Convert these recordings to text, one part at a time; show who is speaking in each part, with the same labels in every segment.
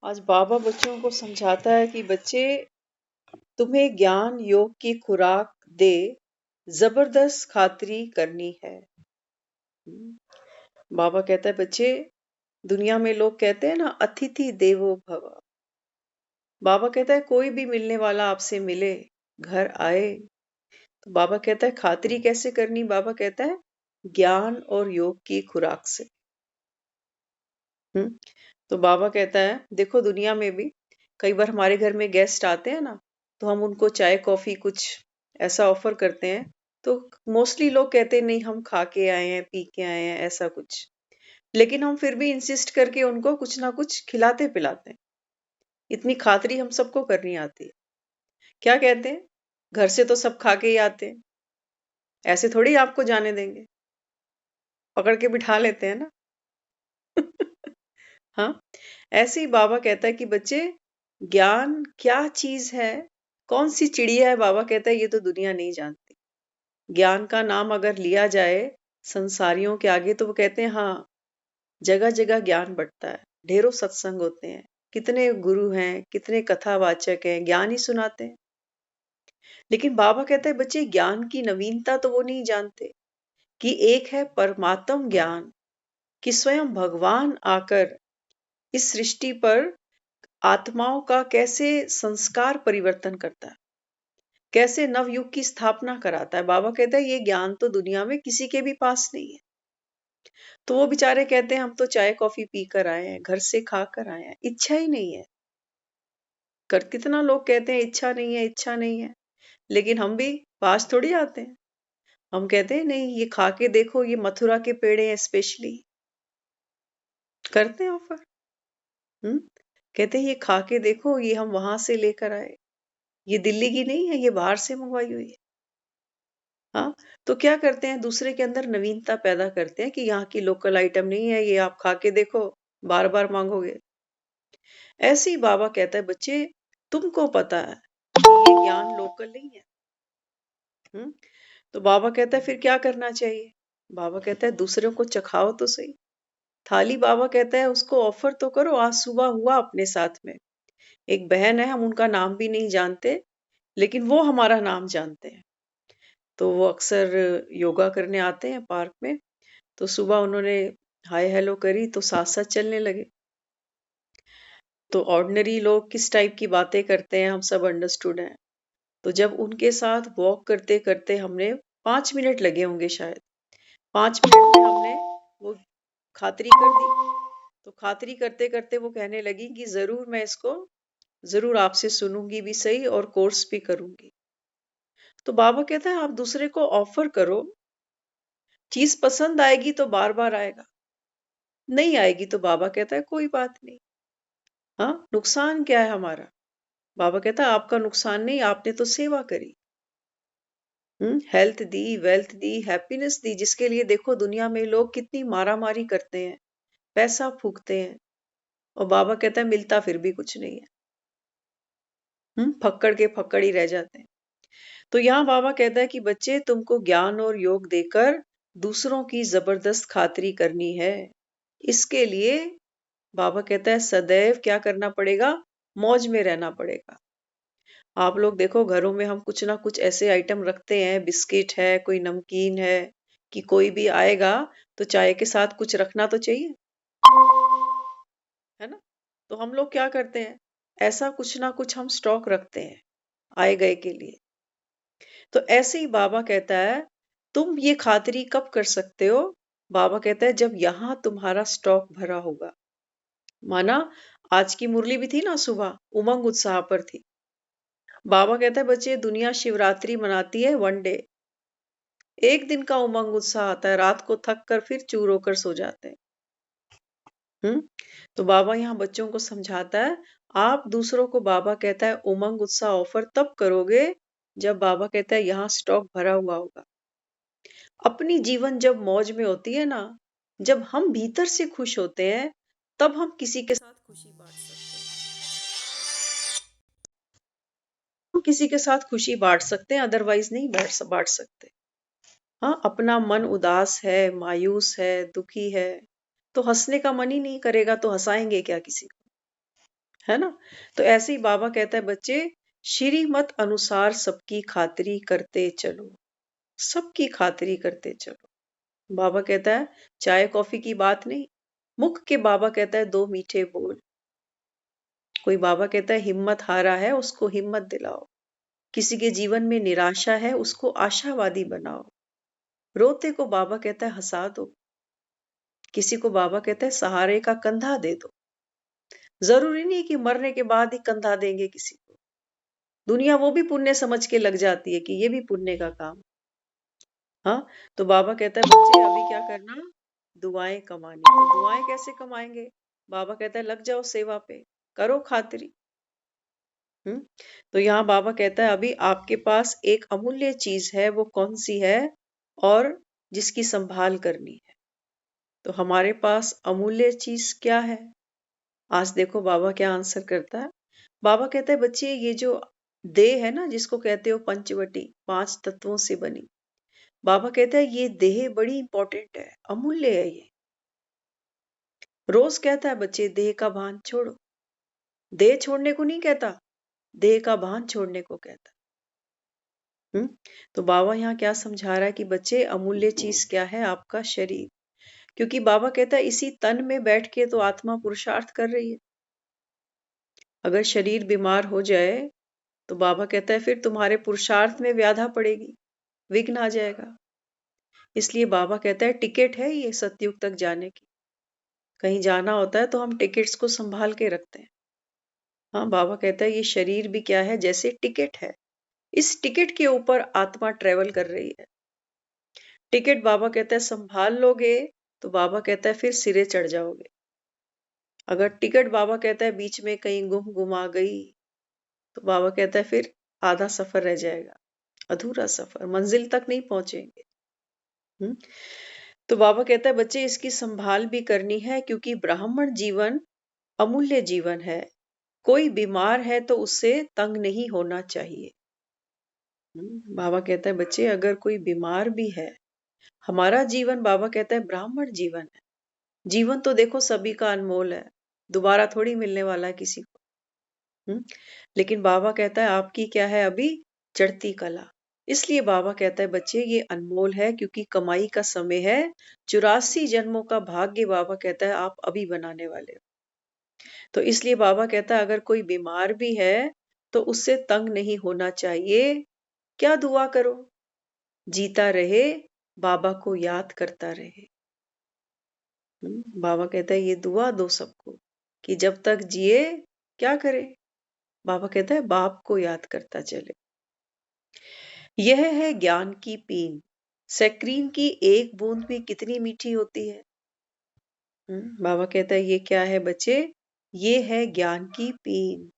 Speaker 1: आज बाबा बच्चों को समझाता है कि बच्चे, तुम्हें ज्ञान योग की खुराक दे, जबरदस्त खातरी करनी है। बाबा कहता है बच्चे, दुनिया में लोग कहते हैं ना, अतिथि देवो भव। बाबा कहता है कोई भी मिलने वाला आपसे मिले, घर आए, तो बाबा कहता है खातरी कैसे करनी। बाबा कहता है ज्ञान और योग की खुराक से। हम्म तो बाबा कहता है देखो, दुनिया में भी कई बार हमारे घर में गेस्ट आते हैं ना, तो हम उनको चाय कॉफी कुछ ऐसा ऑफर करते हैं, तो मोस्टली लोग कहते हैं नहीं, हम खा के आए हैं, पी के आए हैं, ऐसा कुछ। लेकिन हम फिर भी इंसिस्ट करके उनको कुछ ना कुछ खिलाते पिलाते हैं। इतनी खातिरी हम सबको करनी आती है। क्या कहते हैं, घर से तो सब खा के ही आते हैं, ऐसे थोड़ी आपको जाने देंगे, पकड़ के बिठा लेते हैं ना। हाँ, ऐसे ही बाबा कहता है कि बच्चे, ज्ञान क्या चीज है, कौन सी चिड़िया है, बाबा कहता है ये तो दुनिया नहीं जानती। ज्ञान का नाम अगर लिया जाए संसारियों के आगे, तो वो कहते हैं हाँ, जगह जगह ज्ञान बंटता है, ढेरों सत्संग होते हैं, कितने गुरु हैं, कितने कथावाचक हैं, ज्ञान ही सुनाते हैं। लेकिन बाबा कहता है बच्चे, ज्ञान की नवीनता तो वो नहीं जानते कि एक है परमात्म ज्ञान, कि स्वयं भगवान आकर इस सृष्टि पर आत्माओं का कैसे संस्कार परिवर्तन करता है, कैसे नवयुग की स्थापना कराता है। बाबा कहता है ये ज्ञान तो दुनिया में किसी के भी पास नहीं है। तो वो बेचारे कहते हैं हम तो चाय कॉफी पी कर आए हैं, घर से खा कर आए हैं, इच्छा ही नहीं है। कर कितना लोग कहते हैं इच्छा नहीं है, इच्छा नहीं है, लेकिन हम भी पास थोड़ी आते हैं। हम कहते हैं नहीं, ये खा के देखो, ये मथुरा के पेड़े हैं स्पेशली, करते हैं ऑफर। हम्म कहते हैं ये खा के देखो, ये हम वहां से लेकर आए, ये दिल्ली की नहीं है, ये बाहर से मंगवाई हुई है। हाँ, तो क्या करते हैं, दूसरे के अंदर नवीनता पैदा करते हैं कि यहाँ की लोकल आइटम नहीं है, ये आप खा के देखो, बार बार मांगोगे। ऐसे ही बाबा कहता है बच्चे, तुमको पता है कि ये ज्ञान लोकल नहीं है। हम्म तो बाबा कहता है फिर क्या करना चाहिए। बाबा कहता है दूसरों को चखाओ तो सही। थाली बाबा कहता है उसको ऑफर तो करो। आज सुबह हुआ अपने साथ में, एक बहन है, हम उनका नाम भी नहीं जानते, लेकिन वो हमारा नाम जानते हैं। तो वो अक्सर योगा करने आते हैं पार्क में। तो सुबह उन्होंने हाय हेलो करी, तो साथ साथ चलने लगे। तो ऑर्डिनरी लोग किस टाइप की बातें करते हैं हम सब अंडरस्टूड हैं। तो जब उनके साथ वॉक करते करते हमने 5 मिनट लगे होंगे शायद, 5 मिनट में हमने वो खातरी कर दी। तो खातरी करते करते वो कहने लगी कि जरूर मैं इसको, जरूर आपसे सुनूंगी भी सही और कोर्स भी करूंगी। तो बाबा कहता है आप दूसरे को ऑफर करो, चीज पसंद आएगी तो बार बार आएगा, नहीं आएगी तो बाबा कहता है कोई बात नहीं। हाँ, नुकसान क्या है हमारा। बाबा कहता है आपका नुकसान नहीं, आपने तो सेवा करी। हेल्थ दी, वेल्थ दी, हैप्पीनेस दी, जिसके लिए देखो दुनिया में लोग कितनी मारा मारी करते हैं, पैसा फूकते हैं, और बाबा कहता है मिलता फिर भी कुछ नहीं है। फक्कड़ के फक्कड़ ही रह जाते हैं। तो यहाँ बाबा कहता है कि बच्चे, तुमको ज्ञान और योग देकर दूसरों की जबरदस्त खातरी करनी है। इसके लिए बाबा कहता है सदैव क्या करना पड़ेगा, मौज में रहना पड़ेगा। आप लोग देखो घरों में हम कुछ ना कुछ ऐसे आइटम रखते हैं, बिस्किट है, कोई नमकीन है, कि कोई भी आएगा तो चाय के साथ कुछ रखना तो चाहिए, है ना। तो हम लोग क्या करते हैं, ऐसा कुछ ना कुछ हम स्टॉक रखते हैं आए गए के लिए। तो ऐसे ही बाबा कहता है तुम ये खातिरी कब कर सकते हो। बाबा कहता है जब यहां तुम्हारा स्टॉक भरा होगा। माना आज की मुरली भी थी ना, सुबह उमंग उत्साह पर थी। बाबा कहता है बच्चे, दुनिया शिवरात्रि मनाती है 1 डे, एक दिन का उमंग उत्साह आता है, रात को थक कर फिर चूर होकर सो जाते हैं। हम्म तो बाबा यहाँ बच्चों को समझाता है, आप दूसरों को, बाबा कहता है उमंग उत्साह ऑफर तब करोगे जब, बाबा कहता है यहाँ स्टॉक भरा हुआ होगा। अपनी जीवन जब मौज में होती है ना, जब हम भीतर से खुश होते हैं, तब हम किसी के साथ खुशी बांट सकते हैं। हम किसी के साथ खुशी बांट सकते हैं, अदरवाइज नहीं बांट सकते। हाँ, अपना मन उदास है, मायूस है, दुखी है, तो हंसने का मन ही नहीं करेगा, तो हंसाएंगे क्या किसी को। है ना? तो ऐसे ही बाबा कहता है बच्चे, श्रीमत अनुसार सबकी खातिरी करते चलो, सबकी खातिरी करते चलो। बाबा कहता है चाय कॉफी की बात नहीं, मुख के बाबा कहता है दो मीठे बोल। कोई बाबा कहता है हिम्मत हारा है उसको हिम्मत दिलाओ, किसी के जीवन में निराशा है उसको आशावादी बनाओ, रोते को बाबा कहता है हंसा दो, किसी को बाबा कहता है सहारे का कंधा दे दो। जरूरी नहीं कि मरने के बाद ही कंधा देंगे किसी को, दुनिया वो भी पुण्य समझ के लग जाती है कि ये भी पुण्य का काम। हाँ, तो बाबा कहता है बच्चे अभी क्या करना, दुआएं कमानी। तो दुआएं कैसे कमाएंगे? बाबा कहता है लग जाओ सेवा पे, करो खातिरी। हम्म तो यहाँ बाबा कहता है अभी आपके पास एक अमूल्य चीज है, वो कौन सी है और जिसकी संभाल करनी है। तो हमारे पास अमूल्य चीज क्या है? आज देखो बाबा क्या आंसर करता है। बाबा कहता है बच्चे ये जो देह है ना, जिसको कहते हो पंचवटी, 5 तत्वों से बनी, बाबा कहता है ये देह बड़ी इंपॉर्टेंट है, अमूल्य है ये। रोज कहता है बच्चे देह का भान छोड़ो, देह छोड़ने को नहीं कहता, देह का भान छोड़ने को कहता। हम्म तो बाबा यहाँ क्या समझा रहा है कि बच्चे अमूल्य चीज क्या है? आपका शरीर। क्योंकि बाबा कहता है इसी तन में बैठ के तो आत्मा पुरुषार्थ कर रही है। अगर शरीर बीमार हो जाए तो बाबा कहता है फिर तुम्हारे पुरुषार्थ में व्याधा पड़ेगी, विघ्न आ जाएगा। इसलिए बाबा कहता है टिकट है ये सतयुग तक जाने की। कहीं जाना होता है तो हम टिकट्स को संभाल के रखते हैं। हाँ, बाबा कहता है ये शरीर भी क्या है, जैसे टिकट है, इस टिकट के ऊपर आत्मा ट्रेवल कर रही है। टिकट बाबा कहता है संभाल लोगे तो बाबा कहता है फिर सिरे चढ़ जाओगे। अगर टिकट बाबा कहता है बीच में कहीं गुमा गई तो बाबा कहता है फिर आधा सफर रह जाएगा, अधूरा सफर, मंजिल तक नहीं पहुंचेंगे। हम्म तो बाबा कहता है बच्चे इसकी संभाल भी करनी है, क्योंकि ब्राह्मण जीवन अमूल्य जीवन है। कोई बीमार है तो उससे तंग नहीं होना चाहिए। बाबा कहता है बच्चे अगर कोई बीमार भी है, हमारा जीवन बाबा कहता है ब्राह्मण जीवन है। जीवन तो देखो सभी का अनमोल है, दोबारा थोड़ी मिलने वाला है किसी को। लेकिन बाबा कहता है आपकी क्या है अभी, चढ़ती कला। इसलिए बाबा कहता है बच्चे ये अनमोल है, क्योंकि कमाई का समय है, 84 जन्मों का भाग्य बाबा कहता है आप अभी बनाने वाले हो। तो इसलिए बाबा कहता है अगर कोई बीमार भी है तो उससे तंग नहीं होना चाहिए। क्या दुआ करो, जीता रहे, बाबा को याद करता रहे। बाबा कहता है ये दुआ दो सबको कि जब तक जिए क्या करे, बाबा कहता है बाप को याद करता चले। यह है ज्ञान की पीन, सैक्रीन की एक बूंद भी कितनी मीठी होती है। बाबा कहता है ये क्या है बच्चे, ये है ज्ञान की पीन।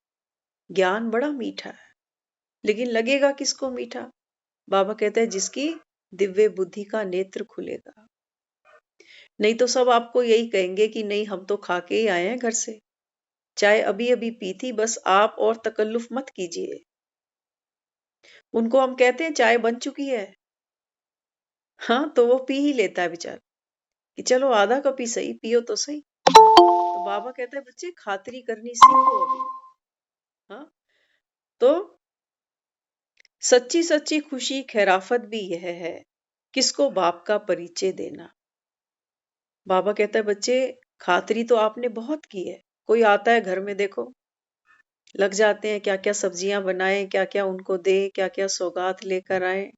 Speaker 1: ज्ञान बड़ा मीठा है, लेकिन लगेगा किसको मीठा? बाबा कहता है जिसकी दिव्य बुद्धि का नेत्र खुलेगा। नहीं तो सब आपको यही कहेंगे कि नहीं हम तो खा के ही आए हैं घर से, चाय अभी अभी पी थी, बस आप और तकल्लुफ मत कीजिए। उनको हम कहते हैं चाय बन चुकी है, हाँ तो वो पी ही लेता है बेचारा कि चलो आधा कप ही सही, पियो तो सही। तो बाबा कहता है बच्चे खातिरी करनी सीखो अभी। हाँ, तो सच्ची सच्ची खुशी खैराफत भी यह है, किसको बाप का परिचय देना। बाबा कहता है बच्चे खातिरी तो आपने बहुत की है, कोई आता है घर में देखो, लग जाते हैं क्या क्या सब्जियां बनाए, क्या क्या उनको दे, क्या क्या सौगात लेकर आए।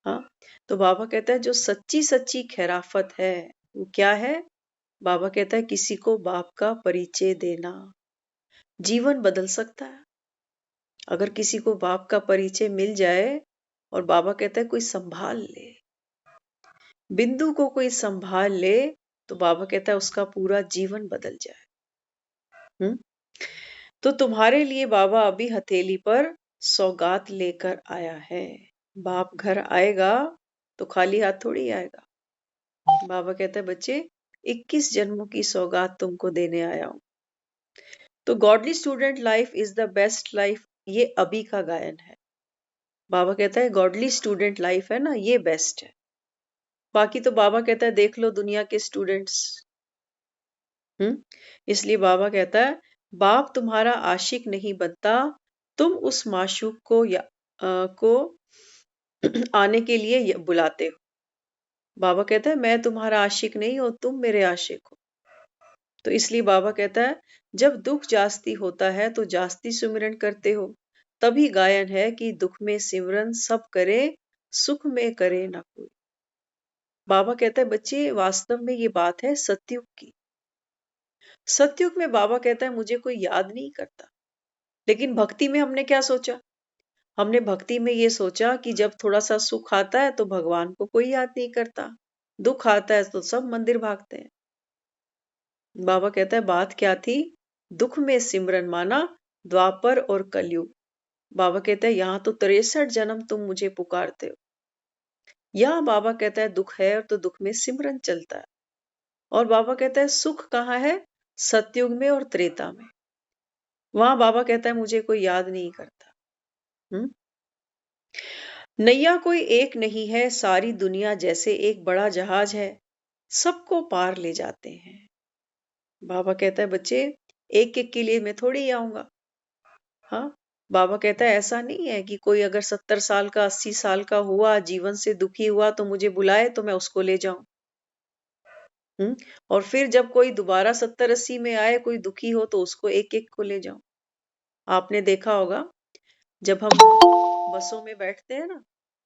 Speaker 1: हाँ, तो बाबा कहता है जो सच्ची सच्ची खैराफत है वो क्या है? बाबा कहता है किसी को बाप का परिचय देना। जीवन बदल सकता है अगर किसी को बाप का परिचय मिल जाए। और बाबा कहता है कोई संभाल ले, बिंदु को कोई संभाल ले, तो बाबा कहता है उसका पूरा जीवन बदल जाए। हम्म तो तुम्हारे लिए बाबा अभी हथेली पर सौगात लेकर आया है। बाप घर आएगा तो खाली हाथ थोड़ी आएगा। बाबा कहता है बच्चे 21 जन्मों की सौगात तुमको देने आया हूं। तो godly student life is the best life, ये अभी का गायन है। बाबा कहता है गॉडली स्टूडेंट लाइफ है ना, ये बेस्ट है। बाकी तो बाबा कहता है देख लो दुनिया के स्टूडेंट्स। इसलिए बाबा कहता है बाप तुम्हारा आशिक नहीं बनता, तुम उस माशूक को आने के लिए बुलाते हो। बाबा कहता है मैं तुम्हारा आशिक नहीं हूं, तुम मेरे आशिक हो। तो इसलिए बाबा कहता है जब दुख जास्ती होता है तो जास्ती सुमिरन करते हो। तभी गायन है कि दुख में सिमरन सब करे, सुख में करे ना कोई। बाबा कहता है बच्चे वास्तव में ये बात है सतयुग की। सतयुग में बाबा कहता है मुझे कोई याद नहीं करता। लेकिन भक्ति में हमने क्या सोचा? हमने भक्ति में ये सोचा कि जब थोड़ा सा सुख आता है तो भगवान को कोई याद नहीं करता, दुख आता है तो सब मंदिर भागते हैं। बाबा कहता है बात क्या थी? दुख में सिमरन माना, द्वापर और कलयुग। बाबा कहता है यहाँ तो 63 जन्म तुम मुझे पुकारते हो। यहाँ बाबा कहता है दुख है तो दुख में सिमरन चलता है। और बाबा कहता है सुख कहाँ है? सतयुग में और त्रेता में। वहां बाबा कहता है मुझे कोई याद नहीं करता। हम्म नैया कोई एक नहीं है, सारी दुनिया जैसे एक बड़ा जहाज है, सबको पार ले जाते हैं। बाबा कहता है बच्चे एक एक के लिए मैं थोड़ी आऊंगा। हाँ, बाबा कहता है ऐसा नहीं है कि कोई अगर 70 साल का 80 साल का हुआ, जीवन से दुखी हुआ तो मुझे बुलाए तो मैं उसको ले जाऊं। और फिर जब कोई दोबारा 70-80 में आए, कोई दुखी हो तो उसको एक एक को ले जाऊं। आपने देखा होगा जब हम बसों में बैठते हैं ना,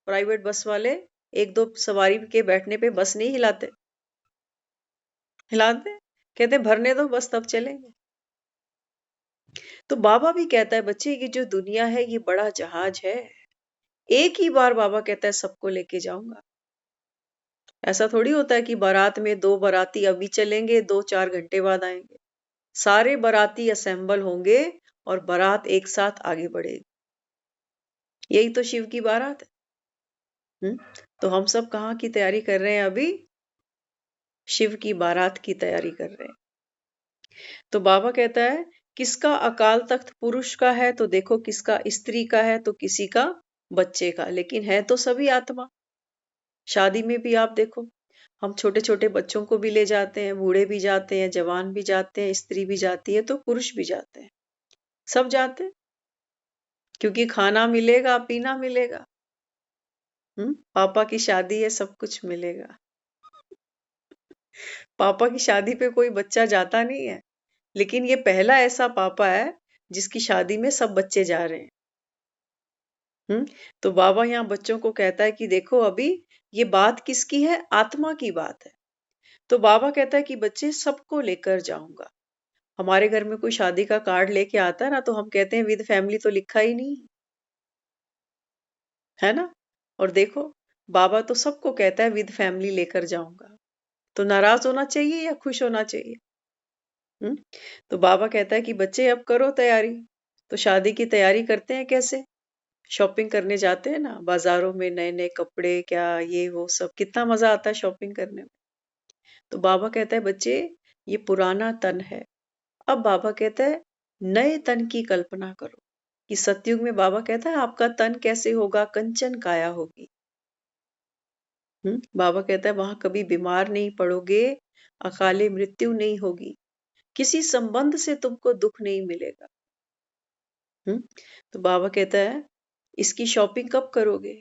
Speaker 1: प्राइवेट बस वाले एक दो सवारी के बैठने पे बस नहीं हिलाते। हिलाते, कहते भरने दो बस तब चलेंगे। तो बाबा भी कहता है बच्चे कि जो दुनिया है ये बड़ा जहाज है, एक ही बार बाबा कहता है सबको लेके जाऊंगा। ऐसा थोड़ी होता है कि बारात में दो बाराती अभी चलेंगे, 2-4 घंटे बाद आएंगे। सारे बाराती असेंबल होंगे और बारात एक साथ आगे बढ़ेगी। यही तो शिव की बारात है। तो हम सब कहाँ की तैयारी कर रहे हैं अभी? शिव की बारात की तैयारी कर रहे हैं। तो बाबा कहता है किसका अकाल तख्त पुरुष का है तो देखो, किसका स्त्री का है तो किसी का बच्चे का, लेकिन है तो सभी आत्मा। शादी में भी आप देखो, हम छोटे छोटे बच्चों को भी ले जाते हैं, बूढ़े भी जाते हैं, जवान भी जाते हैं, स्त्री भी जाती है तो पुरुष भी जाते हैं, सब जाते हैं। क्योंकि खाना मिलेगा, पीना मिलेगा। पापा की शादी है, सब कुछ मिलेगा। पापा की शादी पे कोई बच्चा जाता नहीं है, लेकिन ये पहला ऐसा पापा है जिसकी शादी में सब बच्चे जा रहे हैं। तो बाबा यहाँ बच्चों को कहता है कि देखो अभी ये बात किसकी है? आत्मा की बात है। तो बाबा कहता है कि बच्चे सबको लेकर जाऊंगा। हमारे घर में कोई शादी का कार्ड लेके आता है ना, तो हम कहते हैं विद फैमिली तो लिखा ही नहीं है ना। और देखो बाबा तो सबको कहता है विद फैमिली लेकर जाऊंगा। तो नाराज होना चाहिए या खुश होना चाहिए? हम्म तो बाबा कहता है कि बच्चे अब करो तैयारी। तो शादी की तैयारी करते हैं कैसे? शॉपिंग करने जाते हैं ना बाजारों में, नए नए कपड़े, क्या ये वो सब, कितना मजा आता है शॉपिंग करने में। तो बाबा कहता है बच्चे ये पुराना तन है। अब बाबा कहता है नए तन की कल्पना करो। कि सतयुग में बाबा कहता है आपका तन कैसे होगा? कंचन काया होगी। बाबा कहता है वहां कभी बीमार नहीं पड़ोगे, अकाले मृत्यु नहीं होगी, किसी संबंध से तुमको दुख नहीं मिलेगा। तो बाबा कहता है इसकी शॉपिंग कब करोगे?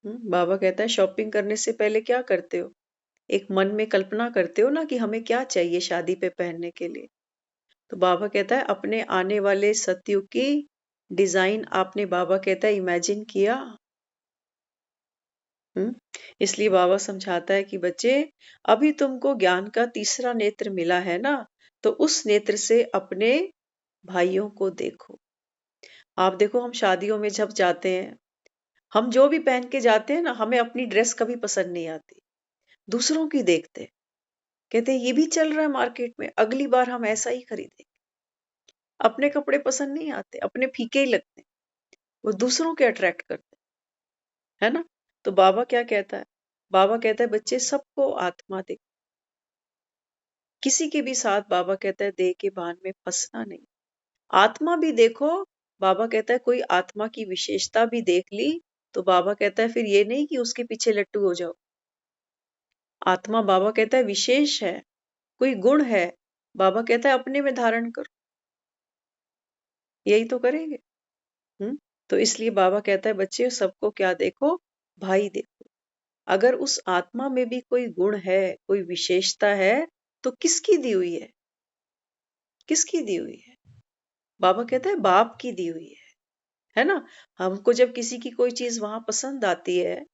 Speaker 1: बाबा कहता है शॉपिंग करने से पहले क्या करते हो? एक मन में कल्पना करते हो ना कि हमें क्या चाहिए शादी पे पहनने के लिए। तो बाबा कहता है अपने आने वाले सतयुग की डिजाइन आपने, बाबा कहता है, इमेजिन किया। इसलिए बाबा समझाता है कि बच्चे अभी तुमको ज्ञान का तीसरा नेत्र मिला है ना, तो उस नेत्र से अपने भाइयों को देखो। आप देखो हम शादियों में जब जाते हैं, हम जो भी पहन के जाते हैं ना, हमें अपनी ड्रेस कभी पसंद नहीं आती, दूसरों की देखते हैं। कहते हैं ये भी चल रहा है मार्केट में, अगली बार हम ऐसा ही खरीदेंगे। अपने कपड़े पसंद नहीं आते, अपने फीके ही लगते हैं, वो दूसरों के अट्रैक्ट करते हैं, है ना। तो बाबा क्या कहता है? बाबा कहता है बच्चे सबको आत्मा देखो। किसी के भी साथ बाबा कहता है देह के बांध में फंसना नहीं। आत्मा भी देखो। बाबा कहता है कोई आत्मा की विशेषता भी देख ली तो बाबा कहता है फिर ये नहीं कि उसके पीछे लट्टू हो जाओ। आत्मा बाबा कहता है विशेष है, कोई गुण है, बाबा कहता है अपने में धारण करो। यही तो करेंगे। तो इसलिए बाबा कहता है बच्चे सबको क्या देखो, भाई देखो। अगर उस आत्मा में भी कोई गुण है, कोई विशेषता है, तो किसकी दी हुई है? किसकी दी हुई है? बाबा कहता है बाप की दी हुई है ना? हमको जब किसी की कोई चीज वहां पसंद आती है,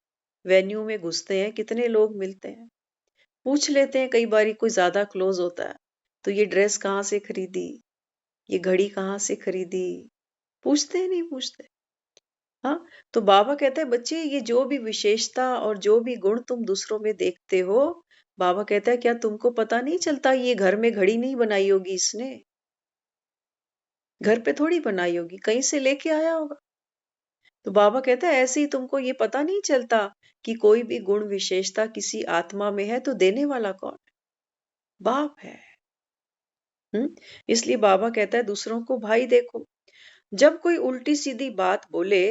Speaker 1: वेन्यू में घुसते हैं, कितने लोग मिलते हैं, पूछ लेते हैं, कई बारी कोई ज्यादा क्लोज होता है, तो ये ड्रेस कहाँ से खरीदी, ये घड़ी कहाँ से खरीदी, पूछते हैं नहीं पूछते? हाँ, तो बाबा कहते हैं बच्चे ये जो भी विशेषता और जो भी गुण तुम दूसरों में देखते हो, बाबा कहता है क्या तुमको पता नहीं चलता ये घर में घड़ी नहीं बनाई होगी इसने, घर पे थोड़ी बनाई होगी, कहीं से लेके आया होगा। तो बाबा कहता है ऐसे ही तुमको ये पता नहीं चलता कि कोई भी गुण विशेषता किसी आत्मा में है तो देने वाला कौन है? बाप है। हम्म इसलिए बाबा कहता है दूसरों को भाई देखो। जब कोई उल्टी सीधी बात बोले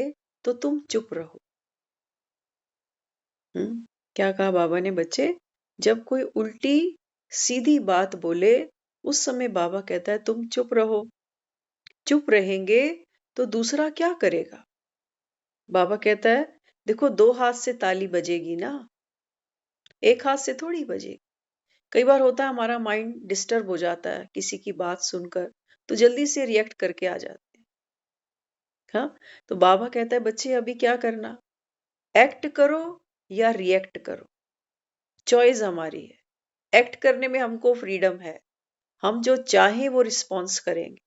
Speaker 1: तो तुम चुप रहो। क्या कहा बाबा ने बच्चे? जब कोई उल्टी सीधी बात बोले, उस समय बाबा कहता है तुम चुप रहो। चुप रहेंगे तो दूसरा क्या करेगा? बाबा कहता है देखो दो हाथ से ताली बजेगी ना, एक हाथ से थोड़ी बजेगी। कई बार होता है हमारा माइंड डिस्टर्ब हो जाता है किसी की बात सुनकर, तो जल्दी से रिएक्ट करके आ जाते हैं। हाँ, तो बाबा कहता है बच्चे अभी क्या करना, एक्ट करो या रिएक्ट करो, चॉइस हमारी है। एक्ट करने में हमको फ्रीडम है, हम जो चाहें वो रिस्पॉन्स करेंगे,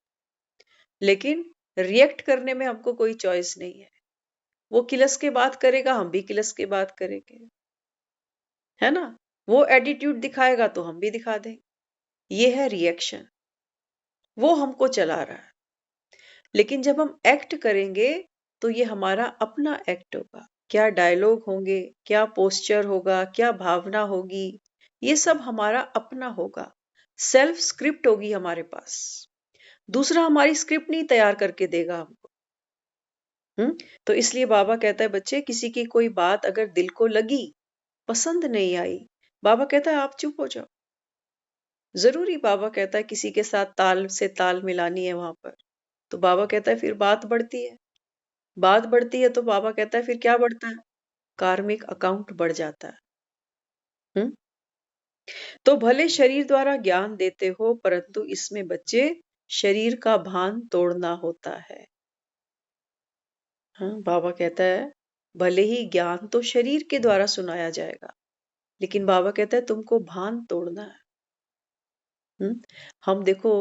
Speaker 1: लेकिन रिएक्ट करने में हमको कोई चॉइस नहीं है। वो किलस के बात करेगा, हम भी किलस के बात करेंगे, है ना? वो एटीट्यूड दिखाएगा तो हम भी दिखा देंगे। ये है रिएक्शन, वो हमको चला रहा है। लेकिन जब हम एक्ट करेंगे तो ये हमारा अपना एक्ट होगा। क्या डायलॉग होंगे, क्या पोस्चर होगा, क्या भावना होगी, ये सब हमारा अपना होगा। सेल्फ स्क्रिप्ट होगी हमारे पास। दूसरा हमारी स्क्रिप्ट नहीं तैयार करके देगा हमको। तो इसलिए बाबा कहता है बच्चे किसी की कोई बात अगर दिल को लगी, पसंद नहीं आई, बाबा कहता है आप चुप हो जाओ। जरूरी बाबा कहता है किसी के साथ ताल से ताल मिलानी है वहां पर, तो बाबा कहता है फिर बात बढ़ती है। बात बढ़ती है तो बाबा कहता है फिर क्या बढ़ता है? कार्मिक अकाउंट बढ़ जाता है। हम्म तो भले शरीर द्वारा ज्ञान देते हो, परंतु इसमें बच्चे शरीर का भान तोड़ना होता है। हाँ, बाबा कहता है भले ही ज्ञान तो शरीर के द्वारा सुनाया जाएगा, लेकिन बाबा कहता है तुमको भान तोड़ना है। हम्म हम देखो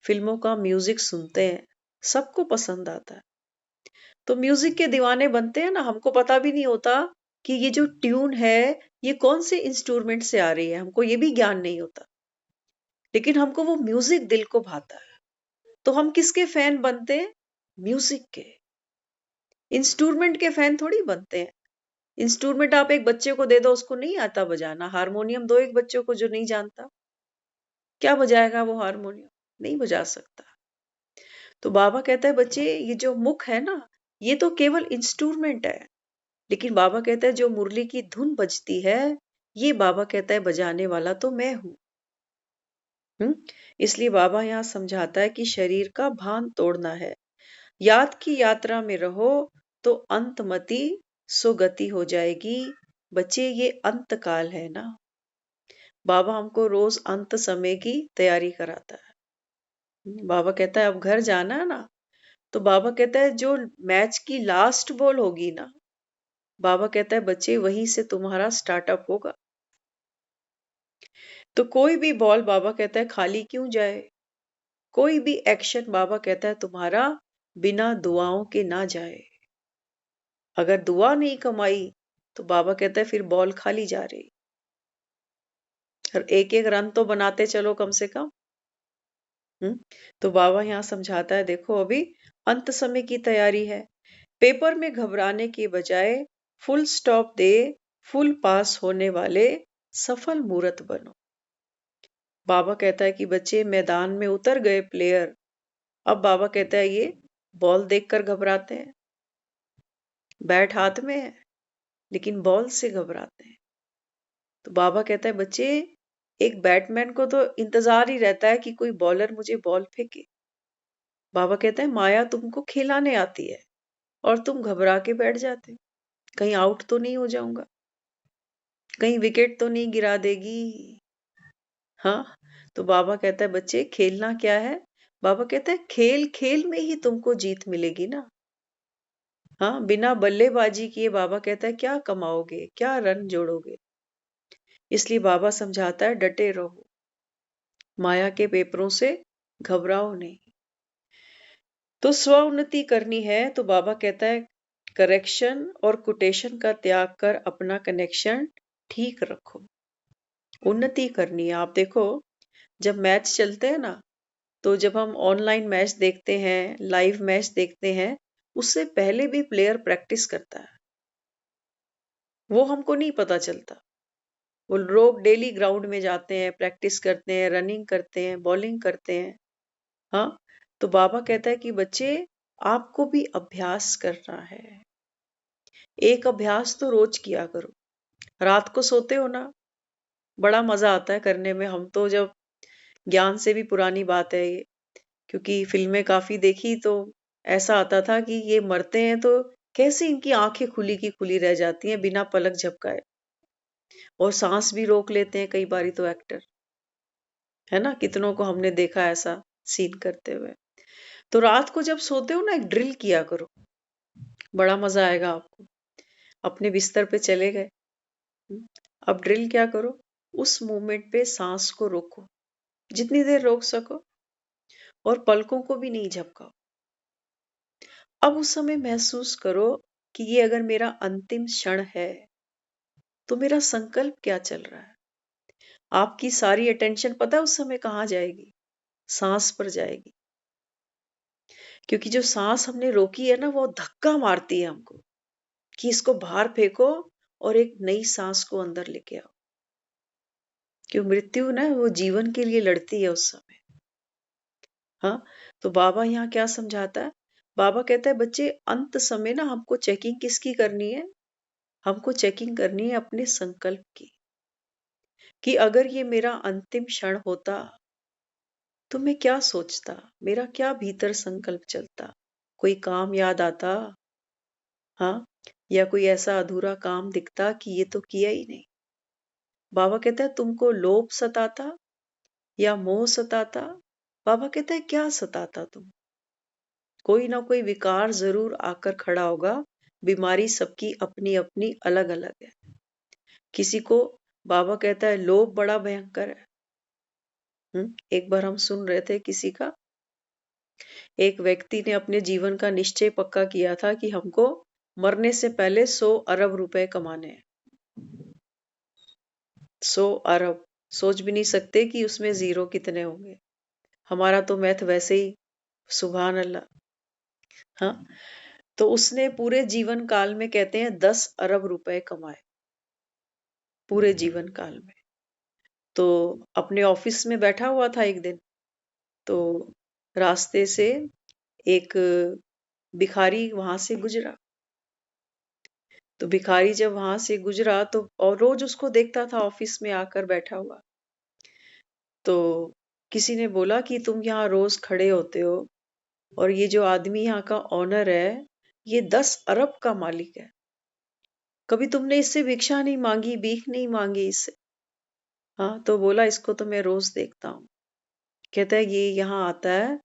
Speaker 1: फिल्मों का म्यूजिक सुनते हैं, सबको पसंद आता है, तो म्यूजिक के दीवाने बनते हैं ना, हमको पता भी नहीं होता कि ये जो ट्यून है ये कौन से इंस्ट्रूमेंट से आ रही है, हमको ये भी ज्ञान नहीं होता, लेकिन हमको वो म्यूजिक दिल को भाता है। तो हम किसके फैन बनते हैं? म्यूजिक के। इंस्ट्रूमेंट के फैन थोड़ी बनते हैं। इंस्ट्रूमेंट आप एक बच्चे को दे दो, उसको नहीं आता बजाना। हारमोनियम दो एक बच्चों को जो नहीं जानता, क्या बजाएगा वो हारमोनियम? नहीं बजा सकता। तो बाबा कहता है बच्चे ये जो मुख है ना, ये तो केवल इंस्ट्रूमेंट है, लेकिन बाबा कहता है जो मुरली की धुन बजती है, ये बाबा कहता है बजाने वाला तो मैं हूं। हम्म इसलिए बाबा यहाँ समझाता है कि शरीर का भान तोड़ना है। याद की यात्रा में रहो तो अंतमति सुगति हो जाएगी। बच्चे ये अंत काल है ना, बाबा हमको रोज अंत समय की तैयारी कराता है। बाबा कहता है अब घर जाना है ना, तो बाबा कहता है जो मैच की लास्ट बॉल होगी ना, बाबा कहता है बच्चे वहीं से तुम्हारा स्टार्टअप होगा। तो कोई भी बॉल बाबा कहता है खाली क्यों जाए, कोई भी एक्शन बाबा कहता है तुम्हारा बिना दुआओं के ना जाए। अगर दुआ नहीं कमाई तो बाबा कहता है फिर बॉल खाली जा रही। और एक एक रन तो बनाते चलो कम से कम। हम्म तो बाबा यहाँ समझाता है देखो अभी अंत समय की तैयारी है। पेपर में घबराने के बजाय फुल स्टॉप दे फुल पास होने वाले सफल मूर्त बनो। बाबा कहता है कि बच्चे मैदान में उतर गए प्लेयर, अब बाबा कहता है ये बॉल देखकर घबराते हैं, बैट हाथ में है लेकिन बॉल से घबराते हैं। तो बाबा कहता है बच्चे एक बैट्समैन को तो इंतजार ही रहता है कि कोई बॉलर मुझे बॉल फेंके, बाबा कहता है माया तुमको खिलाने आती है और तुम घबरा के बैठ जाते हो, कहीं आउट तो नहीं हो जाऊंगा, कहीं विकेट तो नहीं गिरा देगी। हाँ, तो बाबा कहता है बच्चे खेलना क्या है? बाबा कहता है खेल खेल में ही तुमको जीत मिलेगी ना। हाँ, बिना बल्लेबाजी किए बाबा कहता है क्या कमाओगे, क्या रन जोड़ोगे। इसलिए बाबा समझाता है डटे रहो, माया के पेपरों से घबराओ नहीं। तो स्व उन्नति करनी है तो बाबा कहता है करेक्शन और कोटेशन का त्याग कर अपना कनेक्शन ठीक रखो। उन्नति करनी है। आप देखो, जब मैच चलते हैं ना, तो जब हम ऑनलाइन मैच देखते हैं, लाइव मैच देखते हैं, उससे पहले भी प्लेयर प्रैक्टिस करता है, वो हमको नहीं पता चलता। वो लोग डेली ग्राउंड में जाते हैं, प्रैक्टिस करते हैं, रनिंग करते हैं, बॉलिंग करते हैं। हाँ, तो बाबा कहता है कि बच्चे आपको भी अभ्यास करना है। एक अभ्यास तो रोज किया करो। रात को सोते हो ना, बड़ा मजा आता है करने में। हम तो जब ज्ञान से भी पुरानी बात है ये, क्योंकि फिल्में काफी देखी तो ऐसा आता था कि ये मरते हैं तो कैसे इनकी आंखें खुली की खुली रह जाती हैं बिना पलक झपकाए, और सांस भी रोक लेते हैं कई बारी तो एक्टर, है ना। कितनों को हमने देखा ऐसा सीन करते हुए। तो रात को जब सोते हो ना, एक ड्रिल किया करो, बड़ा मजा आएगा आपको। अपने बिस्तर पे चले गए, हम्म, अब ड्रिल क्या करो, उस मोमेंट पे सांस को रोको, जितनी देर रोक सको, और पलकों को भी नहीं झपकाओ। अब उस समय महसूस करो कि ये अगर मेरा अंतिम क्षण है तो मेरा संकल्प क्या चल रहा है। आपकी सारी अटेंशन पता है उस समय कहाँ जाएगी? सांस पर जाएगी। क्योंकि जो सांस हमने रोकी है ना, वो धक्का मारती है हमको कि इसको बाहर फेंको और एक नई सांस को अंदर लेके आओ। क्यों मृत्यु ना वो जीवन के लिए लड़ती है उस समय। हाँ, तो बाबा यहाँ क्या समझाता है? बाबा कहता है बच्चे अंत समय ना हमको चेकिंग किसकी करनी है? हमको चेकिंग करनी है अपने संकल्प की, कि अगर ये मेरा अंतिम क्षण होता तो मैं क्या सोचता, मेरा क्या भीतर संकल्प चलता, कोई काम याद आता, हाँ, या कोई ऐसा अधूरा काम दिखता कि ये तो किया ही नहीं। बाबा कहता है तुमको लोभ सताता या मोह सताता? बाबा कहता है क्या सताता तुम? कोई ना कोई विकार जरूर आकर खड़ा होगा। बीमारी सबकी अपनी अपनी अलग अलग है। किसी को, बाबा कहता है लोभ बड़ा भयंकर है। एक बार हम सुन रहे थे किसी का, एक व्यक्ति ने अपने जीवन का निश्चय पक्का किया था कि हमको मरने से पहले 100 अरब रुपए कमाने हैं। 100 अरब, सोच भी नहीं सकते कि उसमें जीरो कितने होंगे। हमारा तो मैथ वैसे ही सुभान अल्लाह। हाँ, तो उसने पूरे जीवन काल में कहते हैं 10 अरब रुपए कमाए, पूरे जीवन काल में। तो अपने ऑफिस में बैठा हुआ था एक दिन, तो रास्ते से एक भिखारी वहां से गुजरा। तो भिखारी जब वहां से गुजरा तो, और रोज उसको देखता था ऑफिस में आकर बैठा हुआ, तो किसी ने बोला कि तुम यहाँ रोज खड़े होते हो, और ये जो आदमी यहाँ का ऑनर है, ये 10 अरब का मालिक है, कभी तुमने इससे भिक्षा नहीं मांगी, भीख नहीं मांगी इससे? हाँ, तो बोला इसको तो मैं रोज देखता हूँ। कहता है ये यहाँ आता है,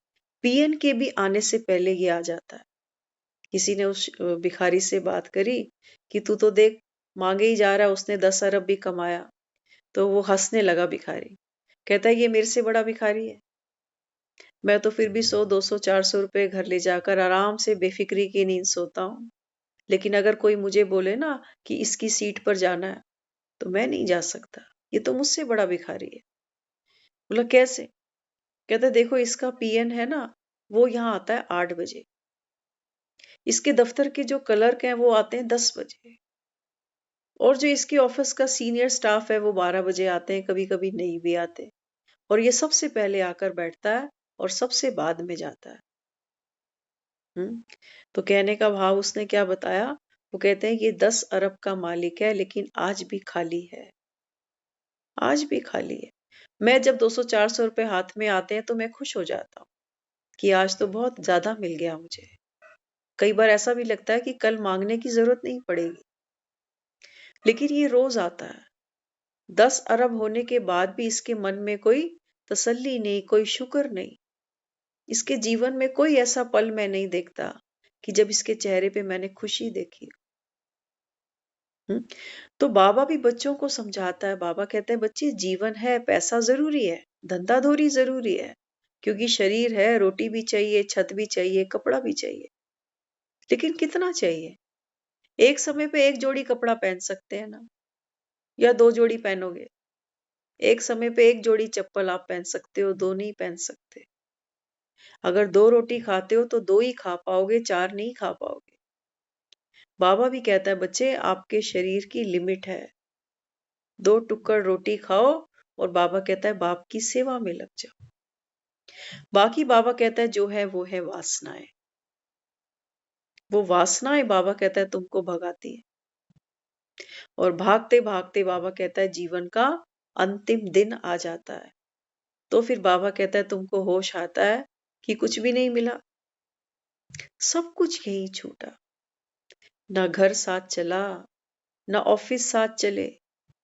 Speaker 1: पीएन के भी आने से पहले ये आ जाता है। किसी ने उस भिखारी से बात करी कि तू तो देख मांगे ही जा रहा है, उसने 10 अरब भी कमाया। तो वो हंसने लगा भिखारी, कहता है ये मेरे से बड़ा भिखारी है, मैं तो फिर भी 100 200 400 रुपए घर ले जाकर आराम से बेफिक्री की नींद सोता हूँ। लेकिन अगर कोई मुझे बोले ना कि इसकी सीट पर जाना है, तो मैं नहीं जा सकता, ये तो मुझसे बड़ा भिखारी है। बोला कैसे? कहता देखो इसका पीएन है ना, वो यहाँ आता है 8 बजे, इसके दफ्तर के जो क्लर्क हैं वो आते हैं 10 बजे, और जो इसके ऑफिस का सीनियर स्टाफ है वो 12 बजे आते हैं, कभी कभी नहीं भी आते, और ये सबसे पहले आकर बैठता है और सबसे बाद में जाता है। हम्म तो कहने का भाव उसने क्या बताया? वो कहते हैं ये 10 अरब का मालिक है लेकिन आज भी खाली है, आज भी खाली है। मैं जब 200 400 रुपए हाथ में आते हैं तो मैं खुश हो जाता हूँ, कि आज तो बहुत ज्यादा मिल गया मुझे। कई बार ऐसा भी लगता है कि कल मांगने की जरूरत नहीं पड़ेगी, लेकिन ये रोज आता है। 10 अरब होने के बाद भी इसके मन में कोई तसल्ली नहीं, कोई शुक्र नहीं। इसके जीवन में कोई ऐसा पल मैं नहीं देखता कि जब इसके चेहरे पे मैंने खुशी देखी। हम्म, तो बाबा भी बच्चों को समझाता है। बाबा कहते हैं बच्चे, जीवन है, पैसा जरूरी है, धंधा धोरी जरूरी है, क्योंकि शरीर है, रोटी भी चाहिए, छत भी चाहिए, कपड़ा भी चाहिए। लेकिन कितना चाहिए? एक समय पे एक जोड़ी कपड़ा पहन सकते हैं ना, या 2 जोड़ी पहनोगे? एक समय पे एक जोड़ी चप्पल आप पहन सकते हो, 2 नहीं पहन सकते। अगर 2 रोटी खाते हो तो 2 ही खा पाओगे, 4 नहीं खा पाओगे। बाबा भी कहता है बच्चे, आपके शरीर की लिमिट है। 2 टुकड़ रोटी खाओ, और बाबा कहता है बाप की सेवा में लग जाओ। बाकी बाबा कहता है जो है वो है वासनाएं। वो वासनाएं बाबा कहता है तुमको भगाती है, और भागते भागते बाबा कहता है जीवन का अंतिम दिन आ जाता है। तो फिर बाबा कहता है तुमको होश आता है कि कुछ भी नहीं मिला, सब कुछ यही छूटा। ना घर साथ चला, ना ऑफिस साथ चले,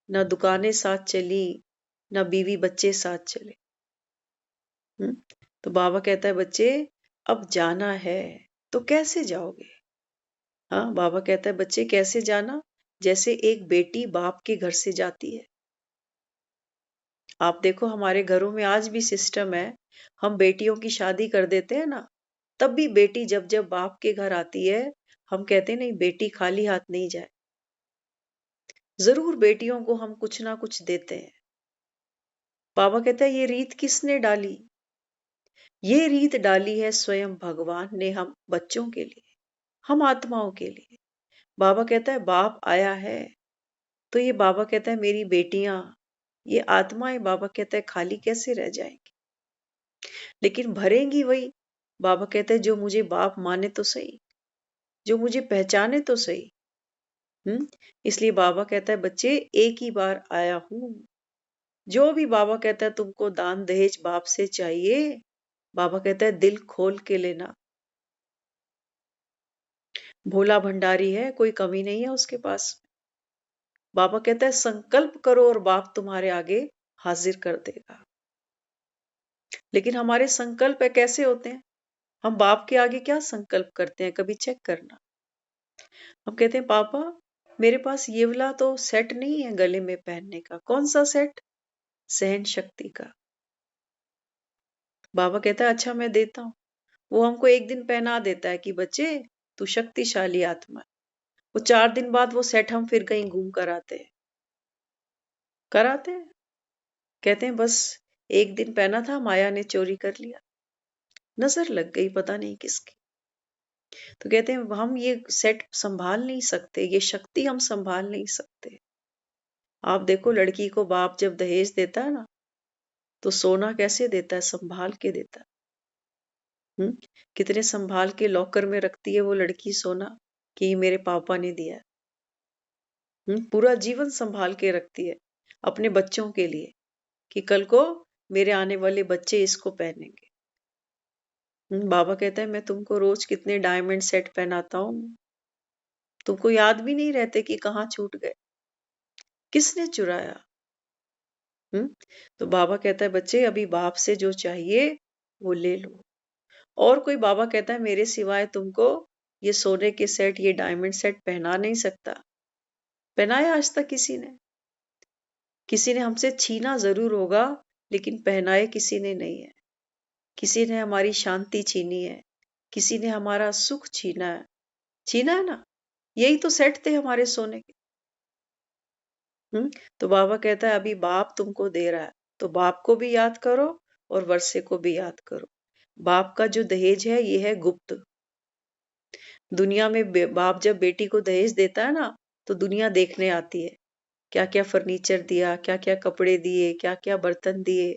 Speaker 1: ना दुकानें साथ चली, ना बीवी बच्चे साथ चले। हम्म? तो बाबा कहता है बच्चे, अब जाना है तो कैसे जाओगे? हाँ, बाबा कहता है बच्चे कैसे जाना? जैसे एक बेटी बाप के घर से जाती है। आप देखो हमारे घरों में आज भी सिस्टम है, हम बेटियों की शादी कर देते हैं ना, तब भी बेटी जब जब बाप के घर आती है, हम कहते हैं नहीं, बेटी खाली हाथ नहीं जाए। जरूर बेटियों को हम कुछ ना कुछ देते हैं। बाबा कहता है ये रीत किसने डाली? ये रीत डाली है स्वयं भगवान ने हम बच्चों के लिए, हम आत्माओं के लिए। बाबा कहता है बाप आया है, तो ये बाबा कहता है मेरी बेटियां, ये आत्माएं, बाबा कहता है खाली कैसे रह जाएंगी, लेकिन भरेंगी वही। बाबा कहते हैं जो मुझे बाप माने तो सही, जो मुझे पहचाने तो सही। इसलिए बाबा कहता है बच्चे, एक ही बार आया हूं। जो भी बाबा कहता है तुमको दान दहेज बाप से चाहिए, बाबा कहता है दिल खोल के लेना। भोला भंडारी है, कोई कमी नहीं है उसके पास। बाबा कहता है संकल्प करो और बाप तुम्हारे आगे हाजिर कर देगा। लेकिन हमारे संकल्प है कैसे होते हैं? हम बाप के आगे क्या संकल्प करते हैं, कभी चेक करना। हम कहते हैं पापा, मेरे पास ये वाला तो सेट नहीं है गले में पहनने का। कौन सा सेट? सहन शक्ति का। बाबा कहता है अच्छा मैं देता हूँ। वो हमको एक दिन पहना देता है कि बच्चे, तू शक्तिशाली आत्मा है। वो 4 दिन बाद वो सेट हम फिर कहीं घूम कर आते हैं, कराते हैं। कहते हैं बस एक दिन पहना था, माया ने चोरी कर लिया, नजर लग गई पता नहीं किसकी। तो कहते हैं हम ये सेट संभाल नहीं सकते, ये शक्ति हम संभाल नहीं सकते। आप देखो लड़की को बाप जब दहेज देता है ना, तो सोना कैसे देता है, संभाल के देता है। हम्म कितने संभाल के लॉकर में रखती है वो लड़की सोना, कि ये मेरे पापा ने दिया है। पूरा जीवन संभाल के रखती है अपने बच्चों के लिए, कि कल को मेरे आने वाले बच्चे इसको पहनेंगे। बाबा कहता है मैं तुमको रोज कितने डायमंड सेट पहनाता हूँ, तुमको याद भी नहीं रहते कि कहाँ छूट गए, किसने चुराया। हम्म तो बाबा कहता है बच्चे, अभी बाप से जो चाहिए वो ले लो। और कोई बाबा कहता है मेरे सिवाय तुमको ये सोने के सेट, ये डायमंड सेट पहना नहीं सकता। पहनाया आज तक किसी ने? किसी ने हमसे छीना जरूर होगा, लेकिन पहनाए किसी ने नहीं है। किसी ने हमारी शांति छीनी है, किसी ने हमारा सुख छीना है। छीना है ना, यही तो सेट थे हमारे सोने के। तो बाबा कहता है अभी बाप तुमको दे रहा है, तो बाप को भी याद करो और वर्षे को भी याद करो। बाप का जो दहेज है ये है गुप्त। दुनिया में बाप जब बेटी को दहेज देता है ना, तो दुनिया देखने आती है क्या क्या फर्नीचर दिया, क्या क्या कपड़े दिए, क्या क्या बर्तन दिए।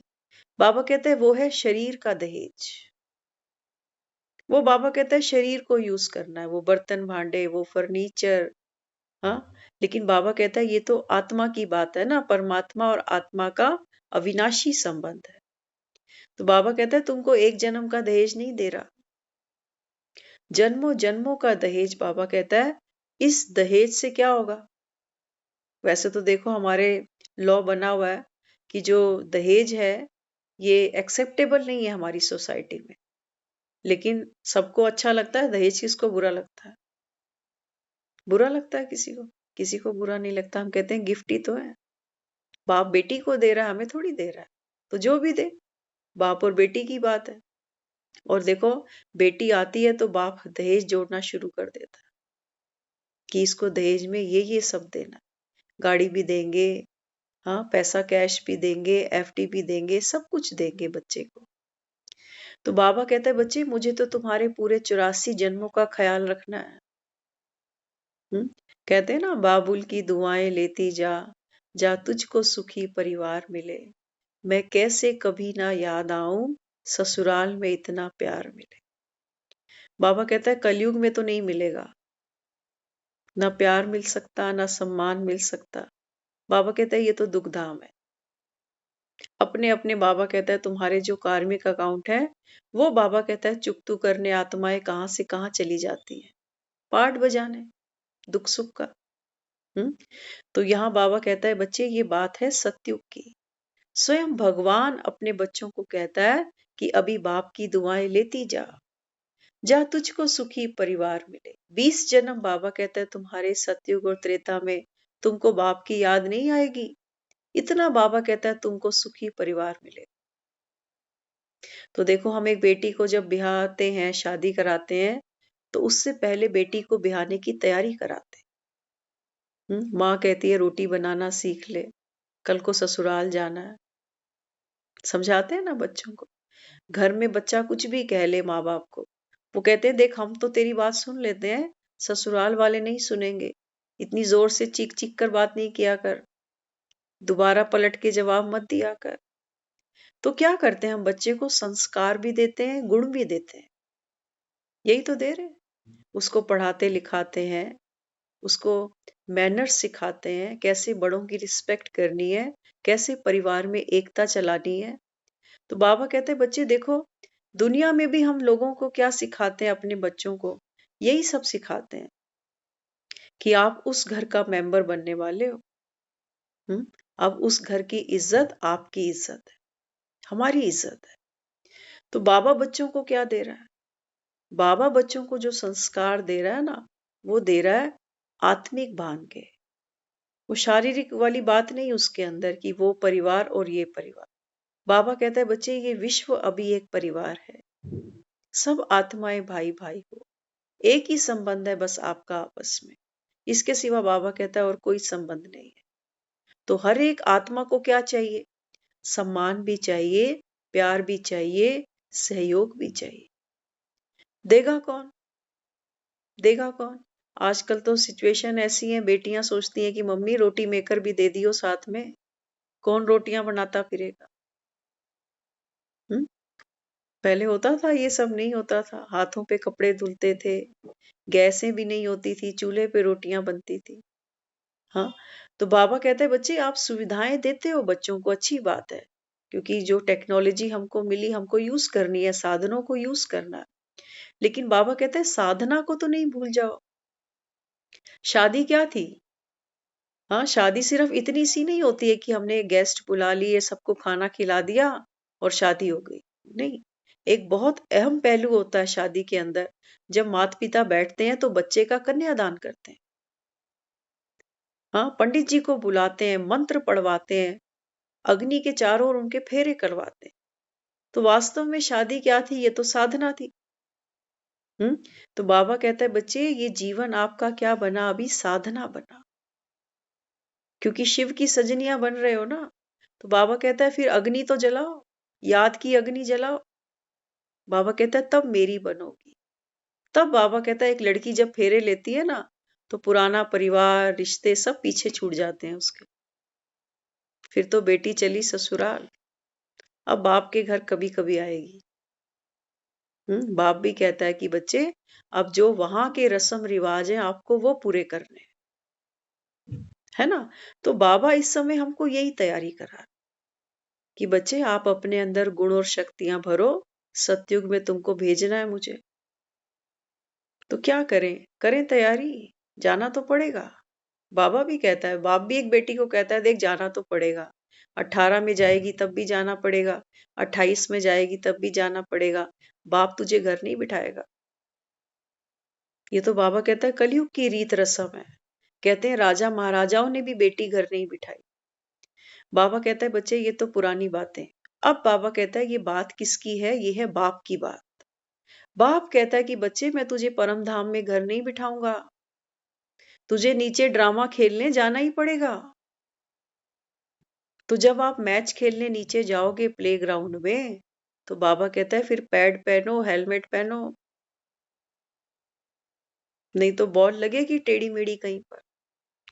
Speaker 1: बाबा कहते हैं वो है शरीर का दहेज। वो बाबा कहता है शरीर को यूज करना है, वो बर्तन भांडे, वो फर्नीचर। हाँ, लेकिन बाबा कहता है ये तो आत्मा की बात है ना, परमात्मा और आत्मा का अविनाशी संबंध है। तो बाबा कहता है तुमको एक जन्म का दहेज नहीं दे रहा, जन्मों जन्मों का दहेज। बाबा कहता है इस दहेज से क्या होगा। वैसे तो देखो हमारे लॉ बना हुआ है कि जो दहेज है ये एक्सेप्टेबल नहीं है हमारी सोसाइटी में, लेकिन सबको अच्छा लगता है दहेज। किसको बुरा लगता है? बुरा लगता है किसी को? किसी को बुरा नहीं लगता। हम कहते हैं गिफ्ट ही तो है, बाप बेटी को दे रहा है, हमें थोड़ी दे रहा है। तो जो भी दे, बाप और बेटी की बात है। और देखो बेटी आती है तो बाप दहेज जोड़ना शुरू कर देता है कि इसको दहेज में ये सब देना, गाड़ी भी देंगे, हाँ पैसा कैश भी देंगे, एफडी भी देंगे, सब कुछ देंगे बच्चे को। तो बाबा कहता है बच्चे मुझे तो तुम्हारे पूरे 84 जन्मों का ख्याल रखना है। कहते हैं ना बाबुल की दुआएं लेती जा, जा तुझको सुखी परिवार मिले, मैं कैसे कभी ना याद आऊं, ससुराल में इतना प्यार मिले। बाबा कहता है कलयुग में तो नहीं मिलेगा, ना प्यार मिल सकता, ना सम्मान मिल सकता। बाबा कहता है ये तो दुख धाम है। अपने अपने बाबा कहता है तुम्हारे जो कार्मिक अकाउंट है वो बाबा कहता है चुकतू करने आत्माएं कहां से कहां चली जाती हैं, पार्ट बजाने दुख सुख का। हम्म तो यहाँ बाबा कहता है बच्चे ये बात है सतयुग की। स्वयं भगवान अपने बच्चों को कहता है कि अभी बाप की दुआएं लेती जा, जा तुझको सुखी परिवार मिले। 20 जन्म बाबा कहता है तुम्हारे सतयुग और त्रेता में तुमको बाप की याद नहीं आएगी, इतना बाबा कहता है तुमको सुखी परिवार मिले। तो देखो हम एक बेटी को जब ब्याहते हैं, शादी कराते हैं, तो उससे पहले बेटी को ब्याहने की तैयारी कराते हैं। माँ कहती है रोटी बनाना सीख ले, कल को ससुराल जाना है। समझाते हैं ना बच्चों को। घर में बच्चा कुछ भी कह ले माँ बाप को, वो कहते हैं देख हम तो तेरी बात सुन लेते हैं, ससुराल वाले नहीं सुनेंगे, इतनी जोर से चीख चीख कर बात नहीं किया कर, दोबारा पलट के जवाब मत दिया कर। तो क्या करते हैं हम बच्चे को संस्कार भी देते हैं, गुण भी देते हैं, यही तो दे रहे हैं। उसको पढ़ाते लिखाते हैं, उसको मैनर्स सिखाते हैं, कैसे बड़ों की रिस्पेक्ट करनी है, कैसे परिवार में एकता चलानी है। तो बाबा कहते हैं बच्चे देखो दुनिया में भी हम लोगों को क्या सिखाते हैं, अपने बच्चों को यही सब सिखाते हैं कि आप उस घर का मेंबर बनने वाले हो। अब उस घर की इज्जत आपकी इज्जत है, हमारी इज्जत है। तो बाबा बच्चों को क्या दे रहा है? बाबा बच्चों को जो संस्कार दे रहा है ना, वो दे रहा है आत्मिक भान के। वो शारीरिक वाली बात नहीं उसके अंदर कि वो परिवार और ये परिवार। बाबा कहता है बच्चे ये विश्व अभी एक परिवार है, सब आत्माएं भाई भाई हो, एक ही संबंध है बस आपका आपस में, इसके सिवा बाबा कहता है और कोई संबंध नहीं है। तो हर एक आत्मा को क्या चाहिए? सम्मान भी चाहिए, प्यार भी चाहिए, सहयोग भी चाहिए। देगा कौन? देगा कौन? आजकल तो सिचुएशन ऐसी है, बेटियां सोचती हैं कि मम्मी रोटी मेकर भी दे दियो साथ में, कौन रोटियां बनाता फिरेगा। हम्म पहले होता था, ये सब नहीं होता था, हाथों पे कपड़े धुलते थे, गैसें भी नहीं होती थी, चूल्हे पे रोटियां बनती थी। हाँ, तो बाबा कहते हैं बच्चे आप सुविधाएं देते हो बच्चों को, अच्छी बात है, क्योंकि जो टेक्नोलॉजी हमको मिली हमको यूज करनी है, साधनों को यूज करना है। लेकिन बाबा कहते हैं साधना को तो नहीं भूल जाओ। शादी क्या थी? हाँ, शादी सिर्फ इतनी सी नहीं होती है कि हमने गेस्ट बुला लिए, सबको खाना खिला दिया और शादी हो गई। नहीं, एक बहुत अहम पहलू होता है शादी के अंदर। जब माता पिता बैठते हैं तो बच्चे का कन्यादान करते हैं। हाँ, पंडित जी को बुलाते हैं, मंत्र पढ़वाते हैं, अग्नि के चारों ओर उनके फेरे करवाते हैं। तो वास्तव में शादी क्या थी? ये तो साधना थी। तो बाबा कहता है बच्चे ये जीवन आपका क्या बना? अभी साधना बना, क्योंकि शिव की सजनियां बन रहे हो ना। तो बाबा कहता है फिर अग्नि तो जलाओ, याद की अग्नि जलाओ। बाबा कहता है तब मेरी बनोगी। तब बाबा कहता है एक लड़की जब फेरे लेती है ना, तो पुराना परिवार रिश्ते सब पीछे छूट जाते हैं उसके। फिर तो बेटी चली ससुराल, अब बाप के घर कभी कभी आएगी। बाप भी कहता है कि बच्चे अब जो वहां के रस्म रिवाज हैं आपको वो पूरे करने हैं, है ना। तो बाबा इस समय हमको यही तैयारी करा रहे। कि बच्चे आप अपने अंदर गुण और शक्तियां भरो, सतयुग में तुमको भेजना है मुझे। तो क्या करें? करें तैयारी, जाना तो पड़ेगा। बाबा भी कहता है, बाप भी एक बेटी को कहता है, देख जाना तो पड़ेगा। 18 में जाएगी तब भी जाना पड़ेगा, 28 में जाएगी तब भी जाना पड़ेगा। बाप तुझे घर नहीं बिठाएगा। ये तो बाबा कहता है कलयुग की रीत रस्म है। कहते हैं राजा महाराजाओं ने भी बेटी घर नहीं बिठाई। बाबा कहता है बच्चे ये तो पुरानी बातें। अब बाबा कहता है ये बात किसकी है? ये है बाप की बात। बाप कहता है कि बच्चे मैं तुझे परम धाम में घर नहीं बिठाऊंगा, तुझे नीचे ड्रामा खेलने जाना ही पड़ेगा। तो जब आप मैच खेलने नीचे जाओगे प्लेग्राउंड में, तो बाबा कहता है फिर पैड पहनो, हेलमेट पहनो, नहीं तो बॉल लगेगी टेढ़ी मेढ़ी कहीं पर।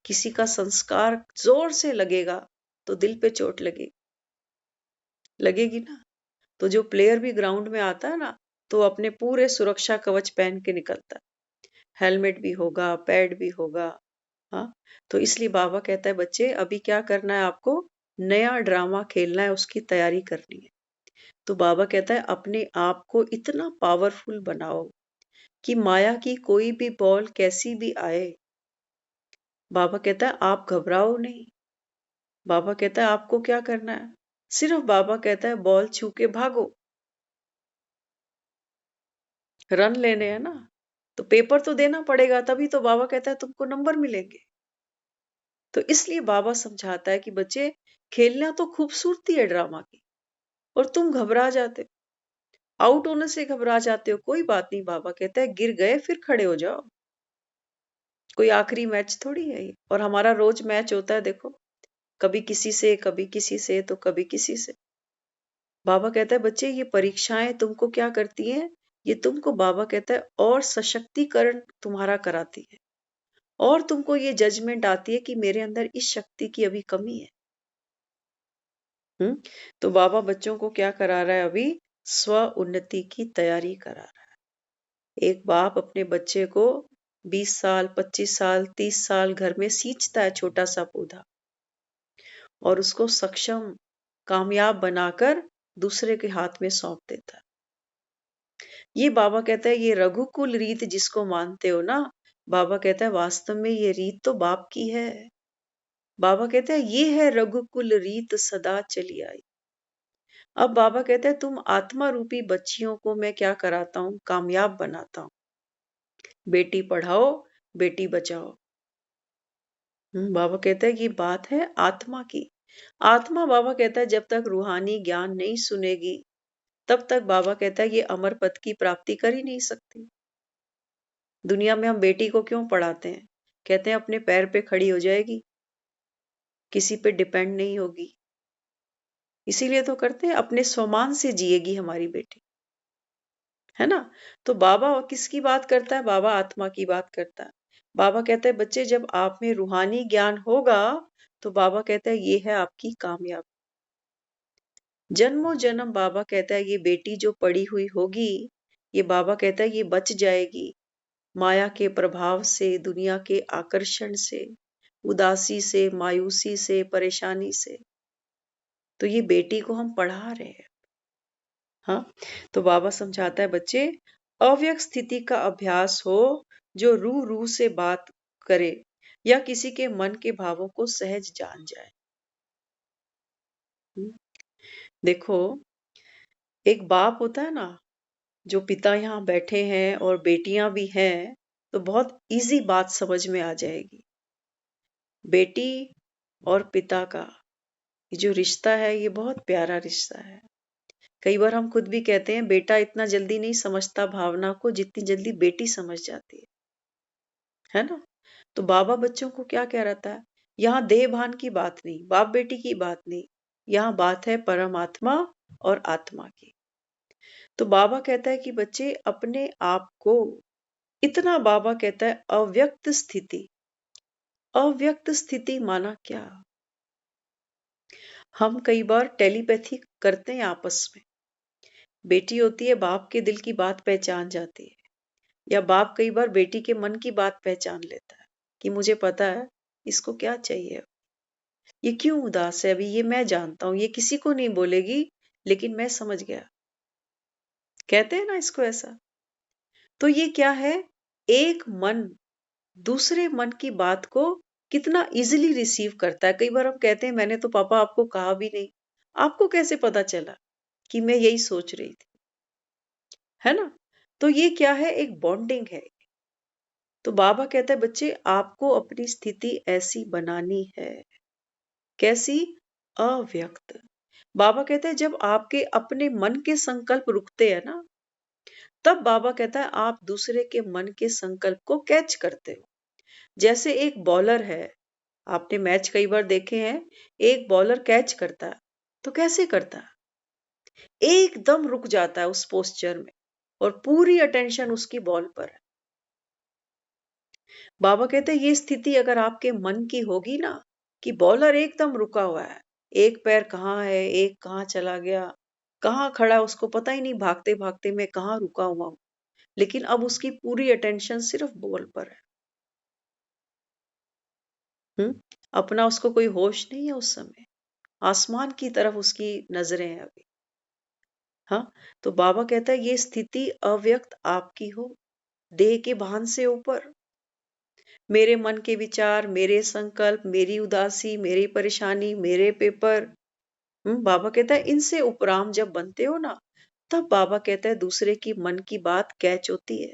Speaker 1: किसी का संस्कार जोर से लगेगा तो दिल पे चोट लगेगी, लगेगी ना। तो जो प्लेयर भी ग्राउंड में आता है ना, तो अपने पूरे सुरक्षा कवच पहन के निकलता है। हेलमेट भी होगा, पैड भी होगा। हाँ, तो इसलिए बाबा कहता है बच्चे अभी क्या करना है आपको? नया ड्रामा खेलना है, उसकी तैयारी करनी है। तो बाबा कहता है अपने आप को इतना पावरफुल बनाओ कि माया की कोई भी बॉल कैसी भी आए, बाबा कहता है आप घबराओ नहीं। बाबा कहता है आपको क्या करना है? सिर्फ बाबा कहता है बॉल छू के भागो, रन लेने हैं ना। तो पेपर तो देना पड़ेगा, तभी तो बाबा कहता है तुमको नंबर मिलेंगे। तो इसलिए बाबा समझाता है कि बच्चे खेलना तो खूबसूरती है ड्रामा की, और तुम घबरा जाते हो, आउट होने से घबरा जाते हो। कोई बात नहीं, बाबा कहता है गिर गए फिर खड़े हो जाओ। कोई आखिरी मैच थोड़ी है ये। और हमारा रोज मैच होता है, देखो, कभी किसी से, कभी किसी से, तो कभी किसी से। बाबा कहता है बच्चे ये परीक्षाएं तुमको क्या करती हैं? ये तुमको, बाबा कहता है, और सशक्तिकरण तुम्हारा कराती है, और तुमको ये जजमेंट आती है कि मेरे अंदर इस शक्ति की अभी कमी है। तो बाबा बच्चों को क्या करा रहा है अभी? स्व उन्नति की तैयारी करा रहा है। एक बाप अपने बच्चे को 20 साल, 25 साल, 30 साल घर में सींचता है, छोटा सा पौधा, और उसको सक्षम, कामयाब बनाकर दूसरे के हाथ में सौंप देता है। ये बाबा कहता है ये रघुकुल रीत जिसको मानते हो ना, बाबा कहता है वास्तव में ये रीत तो बाप की है। बाबा कहता है ये है रघुकुल रीत सदा चली आई। अब बाबा कहता है तुम आत्मा रूपी बच्चियों को मैं क्या कराता हूँ? कामयाब बनाता हूँ। बेटी पढ़ाओ, बेटी बचाओ। बाबा कहता है ये बात है आत्मा की। आत्मा, बाबा कहता है जब तक रूहानी ज्ञान नहीं सुनेगी, तब तक बाबा कहता है ये अमर पद की प्राप्ति कर ही नहीं सकती। दुनिया में हम बेटी को क्यों पढ़ाते हैं? कहते हैं अपने पैर पे खड़ी हो जाएगी, किसी पे डिपेंड नहीं होगी। इसीलिए तो करते हैं, अपने स्वमान से जिएगी हमारी बेटी, है ना। तो बाबा किसकी बात करता है? बाबा आत्मा की बात करता है। बाबा कहते हैं बच्चे जब आप में रूहानी ज्ञान होगा, तो बाबा कहता है ये है आपकी कामयाबी। जन्मों जन्म, बाबा कहता है ये बेटी जो पड़ी हुई होगी, ये बाबा कहता है ये बच जाएगी माया के प्रभाव से, दुनिया के आकर्षण से, उदासी से, मायूसी से, परेशानी से। तो ये बेटी को हम पढ़ा रहे हैं। हाँ, तो बाबा समझाता है बच्चे अव्यक्त स्थिति का अभ्यास हो, जो रूह रूह से बात करे या किसी के मन के भावों को सहज जान जाए। हम्म, देखो, एक बाप होता है ना, जो पिता यहाँ बैठे हैं और बेटियां भी हैं, तो बहुत इजी बात समझ में आ जाएगी। बेटी और पिता का ये जो रिश्ता है, ये बहुत प्यारा रिश्ता है। कई बार हम खुद भी कहते हैं बेटा इतना जल्दी नहीं समझता भावना को जितनी जल्दी बेटी समझ जाती है ना। तो बाबा बच्चों को क्या कह रहा था? यहाँ देह भान की बात नहीं, बाप बेटी की बात नहीं, यहाँ बात है परमात्मा और आत्मा की। तो बाबा कहता है कि बच्चे अपने आप को इतना, बाबा कहता है अव्यक्त स्थिति। अव्यक्त स्थिति माना क्या? हम कई बार टेलीपैथी करते हैं आपस में। बेटी होती है, बाप के दिल की बात पहचान जाती है, या बाप कई बार बेटी के मन की बात पहचान लेता है कि मुझे पता है इसको क्या चाहिए। ये क्यों उदास है, अभी ये मैं जानता हूं, ये किसी को नहीं बोलेगी, लेकिन मैं समझ गया। कहते हैं ना इसको ऐसा। तो ये क्या है, एक मन दूसरे मन की बात को कितना इजीली रिसीव करता है। कई बार हम कहते हैं मैंने तो पापा आपको कहा भी नहीं, आपको कैसे पता चला कि मैं यही सोच रही थी, है ना। तो ये क्या है, एक बॉन्डिंग है। तो बाबा कहता है बच्चे आपको अपनी स्थिति ऐसी बनानी है। कैसी? अव्यक्त। बाबा कहते हैं जब आपके अपने मन के संकल्प रुकते हैं ना, तब बाबा कहता है आप दूसरे के मन के संकल्प को कैच करते हो। जैसे एक बॉलर है, आपने मैच कई बार देखे हैं, एक बॉलर कैच करता है, तो कैसे करता है? एकदम रुक जाता है उस पोस्चर में और पूरी अटेंशन उसकी बॉल पर है। बाबा कहते हैं ये स्थिति अगर आपके मन की होगी ना, कि बॉलर एकदम रुका हुआ है, एक पैर कहाँ है, एक कहाँ चला गया, कहाँ खड़ा है उसको पता ही नहीं, भागते भागते मैं कहाँ रुका हुआ हूं, लेकिन अब उसकी पूरी अटेंशन सिर्फ बॉल पर है। अपना उसको कोई होश नहीं है उस समय, आसमान की तरफ उसकी नजरें हैं अभी। हाँ, तो बाबा कहता है ये स्थिति अव्यक्त आपकी हो, देह के भान से ऊपर। मेरे मन के विचार, मेरे संकल्प, मेरी उदासी, मेरी परेशानी, मेरे पेपर, बाबा कहता है इनसे उपराम जब बनते हो ना, तब बाबा कहता है दूसरे की मन की बात कैच होती है।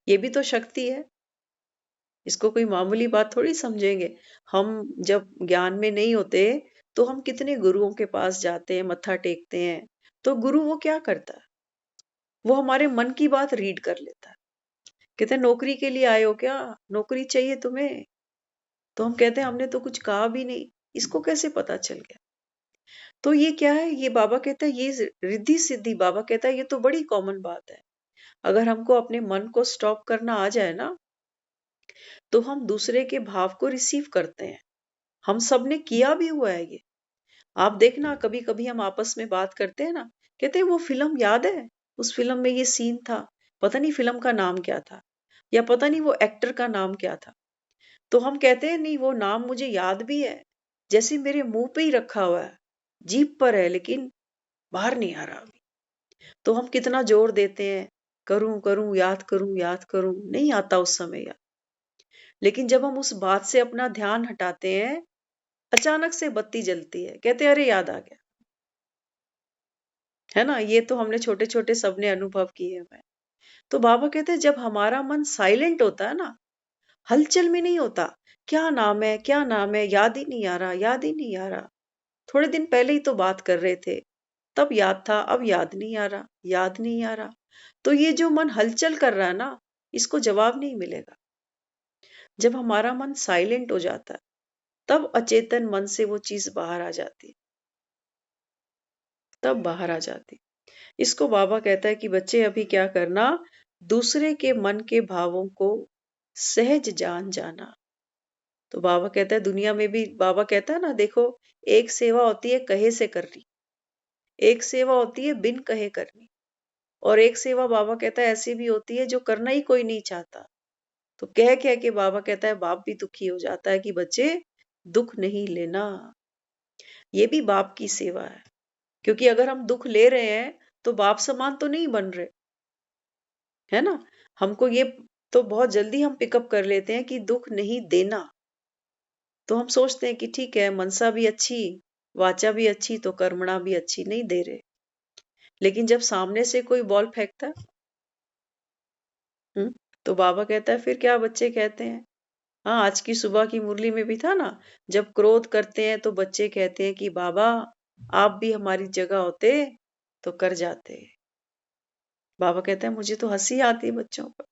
Speaker 1: ये भी तो शक्ति है, इसको कोई मामूली बात थोड़ी समझेंगे। हम जब ज्ञान में नहीं होते, तो हम कितने गुरुओं के पास जाते हैं, मत्था टेकते हैं, तो गुरु वो क्या करता है, वो हमारे मन की बात रीड कर लेता है। कहते हैं नौकरी के लिए आए हो क्या, नौकरी चाहिए तुम्हें? तो हम कहते हैं हमने तो कुछ कहा भी नहीं, इसको कैसे पता चल गया? तो ये क्या है, ये बाबा कहता है ये रिद्धि सिद्धि, बाबा कहता है ये तो बड़ी कॉमन बात है। अगर हमको अपने मन को स्टॉप करना आ जाए ना, तो हम दूसरे के भाव को रिसीव करते हैं। हम सब ने किया भी हुआ है ये। आप देखना कभी कभी हम आपस में बात करते हैं ना, कहते हैं वो फिल्म याद है, उस फिल्म में ये सीन था, पता नहीं फिल्म का नाम क्या था, या पता नहीं वो एक्टर का नाम क्या था। तो हम कहते हैं नहीं वो नाम मुझे याद भी है, जैसे मेरे मुंह पे ही रखा हुआ है, जीभ पर है, लेकिन बाहर नहीं आ रहा अभी। तो हम कितना जोर देते हैं, करूं करूं याद करूं, नहीं आता उस समय याद। लेकिन जब हम उस बात से अपना ध्यान हटाते हैं, अचानक से बत्ती जलती है, कहते हैं अरे याद आ गया। है ना, ये तो हमने छोटे छोटे सबने अनुभव किए हुए हैं। तो बाबा कहते हैं जब हमारा मन साइलेंट होता है ना, हलचल में नहीं होता, क्या नाम है क्या नाम है, याद ही नहीं आ रहा, याद ही नहीं आ रहा, थोड़े दिन पहले ही तो बात कर रहे थे, तब याद था, अब याद नहीं आ रहा, याद नहीं आ रहा। तो ये जो मन हलचल कर रहा है ना, इसको जवाब नहीं मिलेगा। जब हमारा मन साइलेंट हो जाता है, तब अचेतन मन से वो चीज बाहर आ जाती है, तब बाहर आ जाती है। इसको बाबा कहता है कि बच्चे अभी क्या करना, दूसरे के मन के भावों को सहज जान जाना। तो बाबा कहता है दुनिया में भी, बाबा कहता है ना देखो, एक सेवा होती है कहे से करनी, एक सेवा होती है बिन कहे करनी, और एक सेवा बाबा कहता है ऐसी भी होती है जो करना ही कोई नहीं चाहता। तो कह कह के बाबा कहता है बाप भी दुखी हो जाता है कि बच्चे दुख नहीं लेना, ये भी बाप की सेवा है। क्योंकि अगर हम दुख ले रहे हैं, तो बाप समान तो नहीं बन रहे, है ना। हमको ये तो बहुत जल्दी हम पिकअप कर लेते हैं कि दुख नहीं देना। तो हम सोचते हैं कि ठीक है, मनसा भी अच्छी, वाचा भी अच्छी, तो कर्मणा भी अच्छी, नहीं दे रहे। लेकिन जब सामने से कोई बॉल फेंकता है, तो बाबा कहता है फिर क्या बच्चे कहते हैं। हाँ, आज की सुबह की मुरली में भी था ना, जब क्रोध करते हैं तो बच्चे कहते हैं कि बाबा आप भी हमारी जगह होते तो कर जाते। बाबा कहते हैं मुझे तो हंसी आती है बच्चों पर।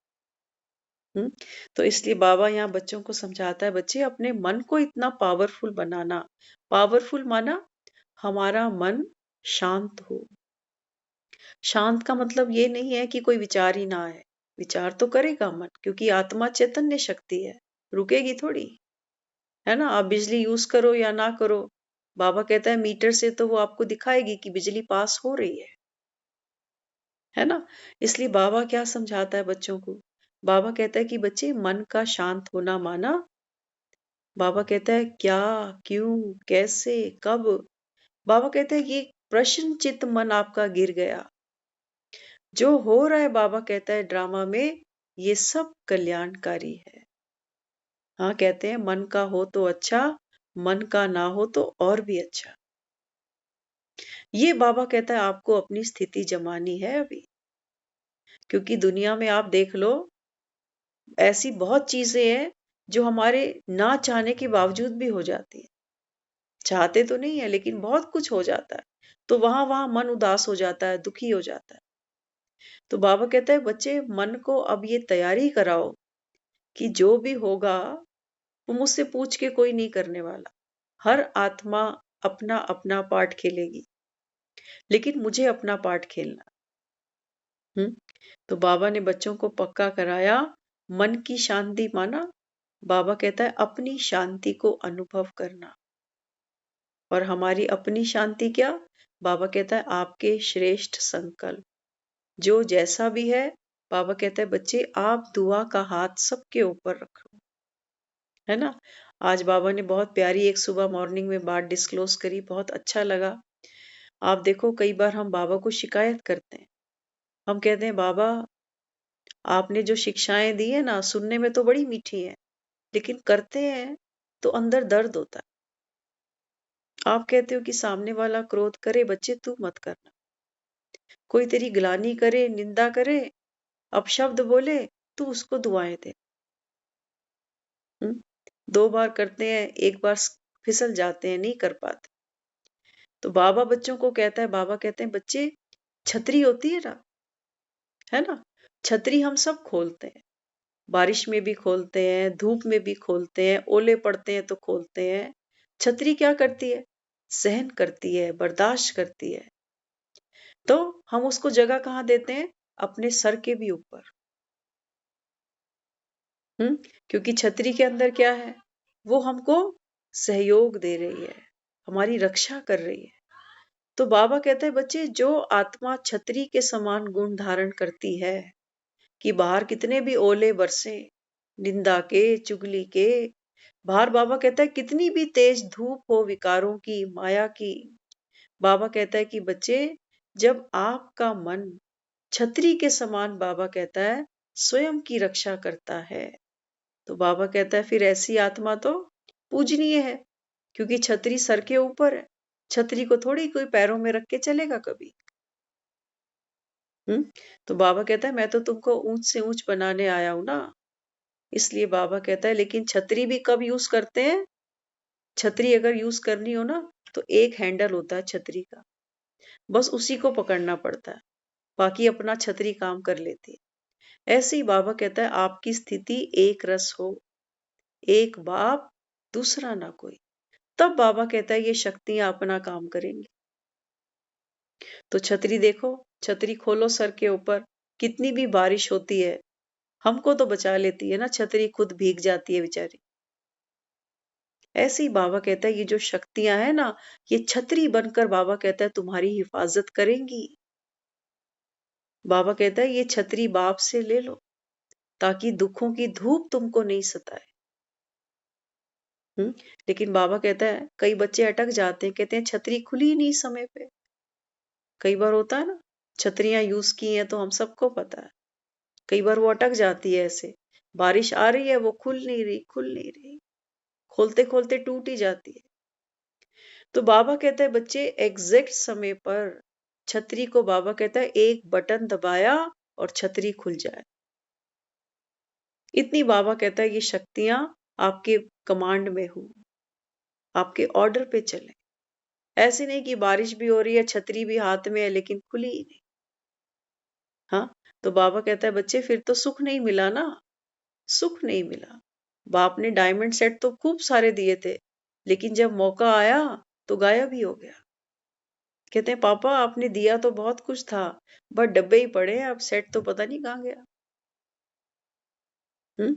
Speaker 1: हम्म तो इसलिए बाबा यहाँ बच्चों को समझाता है बच्चे अपने मन को इतना पावरफुल बनाना। पावरफुल माना हमारा मन शांत हो। शांत का मतलब ये नहीं है कि कोई विचार ही ना आए, विचार तो करेगा मन, क्योंकि आत्मा चैतन्य शक्ति है, रुकेगी थोड़ी। है ना, आप बिजली यूज करो या ना करो, बाबा कहता है मीटर से तो वो आपको दिखाएगी कि बिजली पास हो रही है ना। इसलिए बाबा क्या समझाता है बच्चों को, बाबा कहता है कि बच्चे मन का शांत होना माना बाबा कहता है क्या, क्यों, कैसे, कब। बाबा कहता है ये प्रश्न चित्त मन आपका गिर गया। जो हो रहा है बाबा कहता है ड्रामा में, ये सब कल्याणकारी है। हाँ, कहते हैं मन का हो तो अच्छा, मन का ना हो तो और भी अच्छा। ये बाबा कहता है आपको अपनी स्थिति जमानी है अभी। क्योंकि दुनिया में आप देख लो, ऐसी बहुत चीजें हैं जो हमारे ना चाहने के बावजूद भी हो जाती हैं। चाहते तो नहीं है लेकिन बहुत कुछ हो जाता है। तो वहां वहां मन उदास हो जाता है, दुखी हो जाता है। तो बाबा कहता है बच्चे मन को अब ये तैयारी कराओ कि जो भी होगा वो मुझसे पूछ के कोई नहीं करने वाला। हर आत्मा अपना अपना पार्ट खेलेगी, लेकिन मुझे अपना पार्ट खेलना। हम्म। तो बाबा ने बच्चों को पक्का कराया, मन की शांति माना। बाबा कहता है अपनी शांति को अनुभव करना। और हमारी अपनी शांति क्या? बाबा कहता है आपके श्रेष्ठ संकल्प। जो जैसा भी है, बाबा कहता है बच्चे आप दुआ का हाथ सबके ऊपर रखो। है ना? आज बाबा ने बहुत प्यारी एक सुबह मॉर्निंग में बात डिस्क्लोज करी, बहुत अच्छा लगा। आप देखो कई बार हम बाबा को शिकायत करते हैं। हम कहते हैं बाबा आपने जो शिक्षाएं दी है ना, सुनने में तो बड़ी मीठी है, लेकिन करते हैं तो अंदर दर्द होता है। आप कहते हो कि सामने वाला क्रोध करे, बच्चे तू मत करना। कोई तेरी ग्लानि करे, निंदा करे, अपशब्द बोले, तू उसको दुआएं दे। हम्म? 2 बार करते हैं, एक बार फिसल जाते हैं, नहीं कर पाते। तो बाबा बच्चों को कहता है, बाबा कहते हैं बच्चे छतरी होती है ना, है ना? छतरी हम सब खोलते हैं। बारिश में भी खोलते हैं, धूप में भी खोलते हैं, ओले पड़ते हैं तो खोलते हैं। छतरी क्या करती है? सहन करती है, बर्दाश्त करती है। तो हम उसको जगह कहाँ देते हैं? अपने सर के भी ऊपर। क्योंकि छतरी के अंदर क्या है? वो हमको सहयोग दे रही है, हमारी रक्षा कर रही है। तो बाबा कहते हैं बच्चे जो आत्मा छतरी के समान गुण धारण करती है, कि बाहर कितने भी ओले बरसे, निंदा के, चुगली के, बाहर बाबा कहता है कितनी भी तेज धूप हो विकारों की, माया की, बाबा कहता है कि बच्चे जब आपका मन छतरी के समान, बाबा कहता है, स्वयं की रक्षा करता है, तो बाबा कहता है फिर ऐसी आत्मा तो पूजनीय है। क्योंकि छतरी सर के ऊपर है। छतरी को थोड़ी कोई पैरों में रख के चलेगा कभी। हम्म। तो बाबा कहता है मैं तो तुमको ऊंच से ऊंच बनाने आया हूं ना। इसलिए बाबा कहता है लेकिन छतरी भी कब यूज करते हैं? छतरी अगर यूज करनी हो ना, तो एक हैंडल होता है छतरी का, बस उसी को पकड़ना पड़ता है, बाकी अपना छतरी काम कर लेती है। ऐसे ही बाबा कहता है आपकी स्थिति एक रस हो, एक बाप, दूसरा ना कोई। तब बाबा कहता है ये शक्तियां अपना काम करेंगी। तो छतरी देखो, छतरी खोलो सर के ऊपर, कितनी भी बारिश होती है, हमको तो बचा लेती है ना, छतरी खुद भीग जाती है बेचारी। ऐसे ही बाबा कहता है ये जो शक्तियां है ना, ये छतरी बनकर बाबा कहता है तुम्हारी हिफाजत करेंगी। बाबा कहता है ये छतरी बाप से ले लो, ताकि दुखों की धूप तुमको नहीं सताए। हम्म। लेकिन बाबा कहता है कई बच्चे अटक जाते हैं, कहते हैं छतरी खुली ही नहीं समय पे। कई बार होता है ना, छतरियां यूज की हैं तो हम सबको पता है। कई बार वो अटक जाती है ऐसे, बारिश आ रही है वो खुल नहीं रही, खोलते खोलते टूट ही जाती है। तो बाबा कहता है बच्चे एग्जैक्ट समय पर छतरी को, बाबा कहता है एक बटन दबाया और छतरी खुल जाए। इतनी बाबा कहता है ये शक्तियां आपके कमांड में हो, आपके ऑर्डर पे चले। ऐसे नहीं कि बारिश भी हो रही है, छतरी भी हाथ में है, लेकिन खुली ही नहीं। हाँ। तो बाबा कहता है बच्चे फिर तो सुख नहीं मिला ना, सुख नहीं मिला। बाप ने डायमंड सेट तो खूब सारे दिए थे, लेकिन जब मौका आया तो गायब ही हो गया। कहते हैं पापा आपने दिया तो बहुत कुछ था, बट डब्बे ही पड़े हैं, अब सेट तो पता नहीं कहाँ गया। हम्म।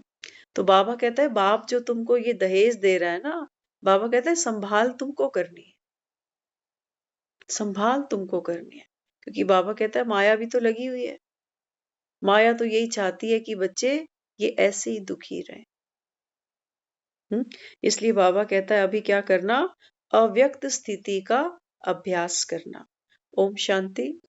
Speaker 1: तो बाबा कहता है बाप जो तुमको ये दहेज दे रहा है ना, बाबा कहता है संभाल तुमको करनी है, संभाल तुमको करनी है। क्योंकि बाबा कहता है माया भी तो लगी हुई है। माया तो यही चाहती है कि बच्चे ये ऐसे ही दुखी रहे। इसलिए बाबा कहता है अभी क्या करना, अव्यक्त स्थिति का अभ्यास करना। ओम शांति।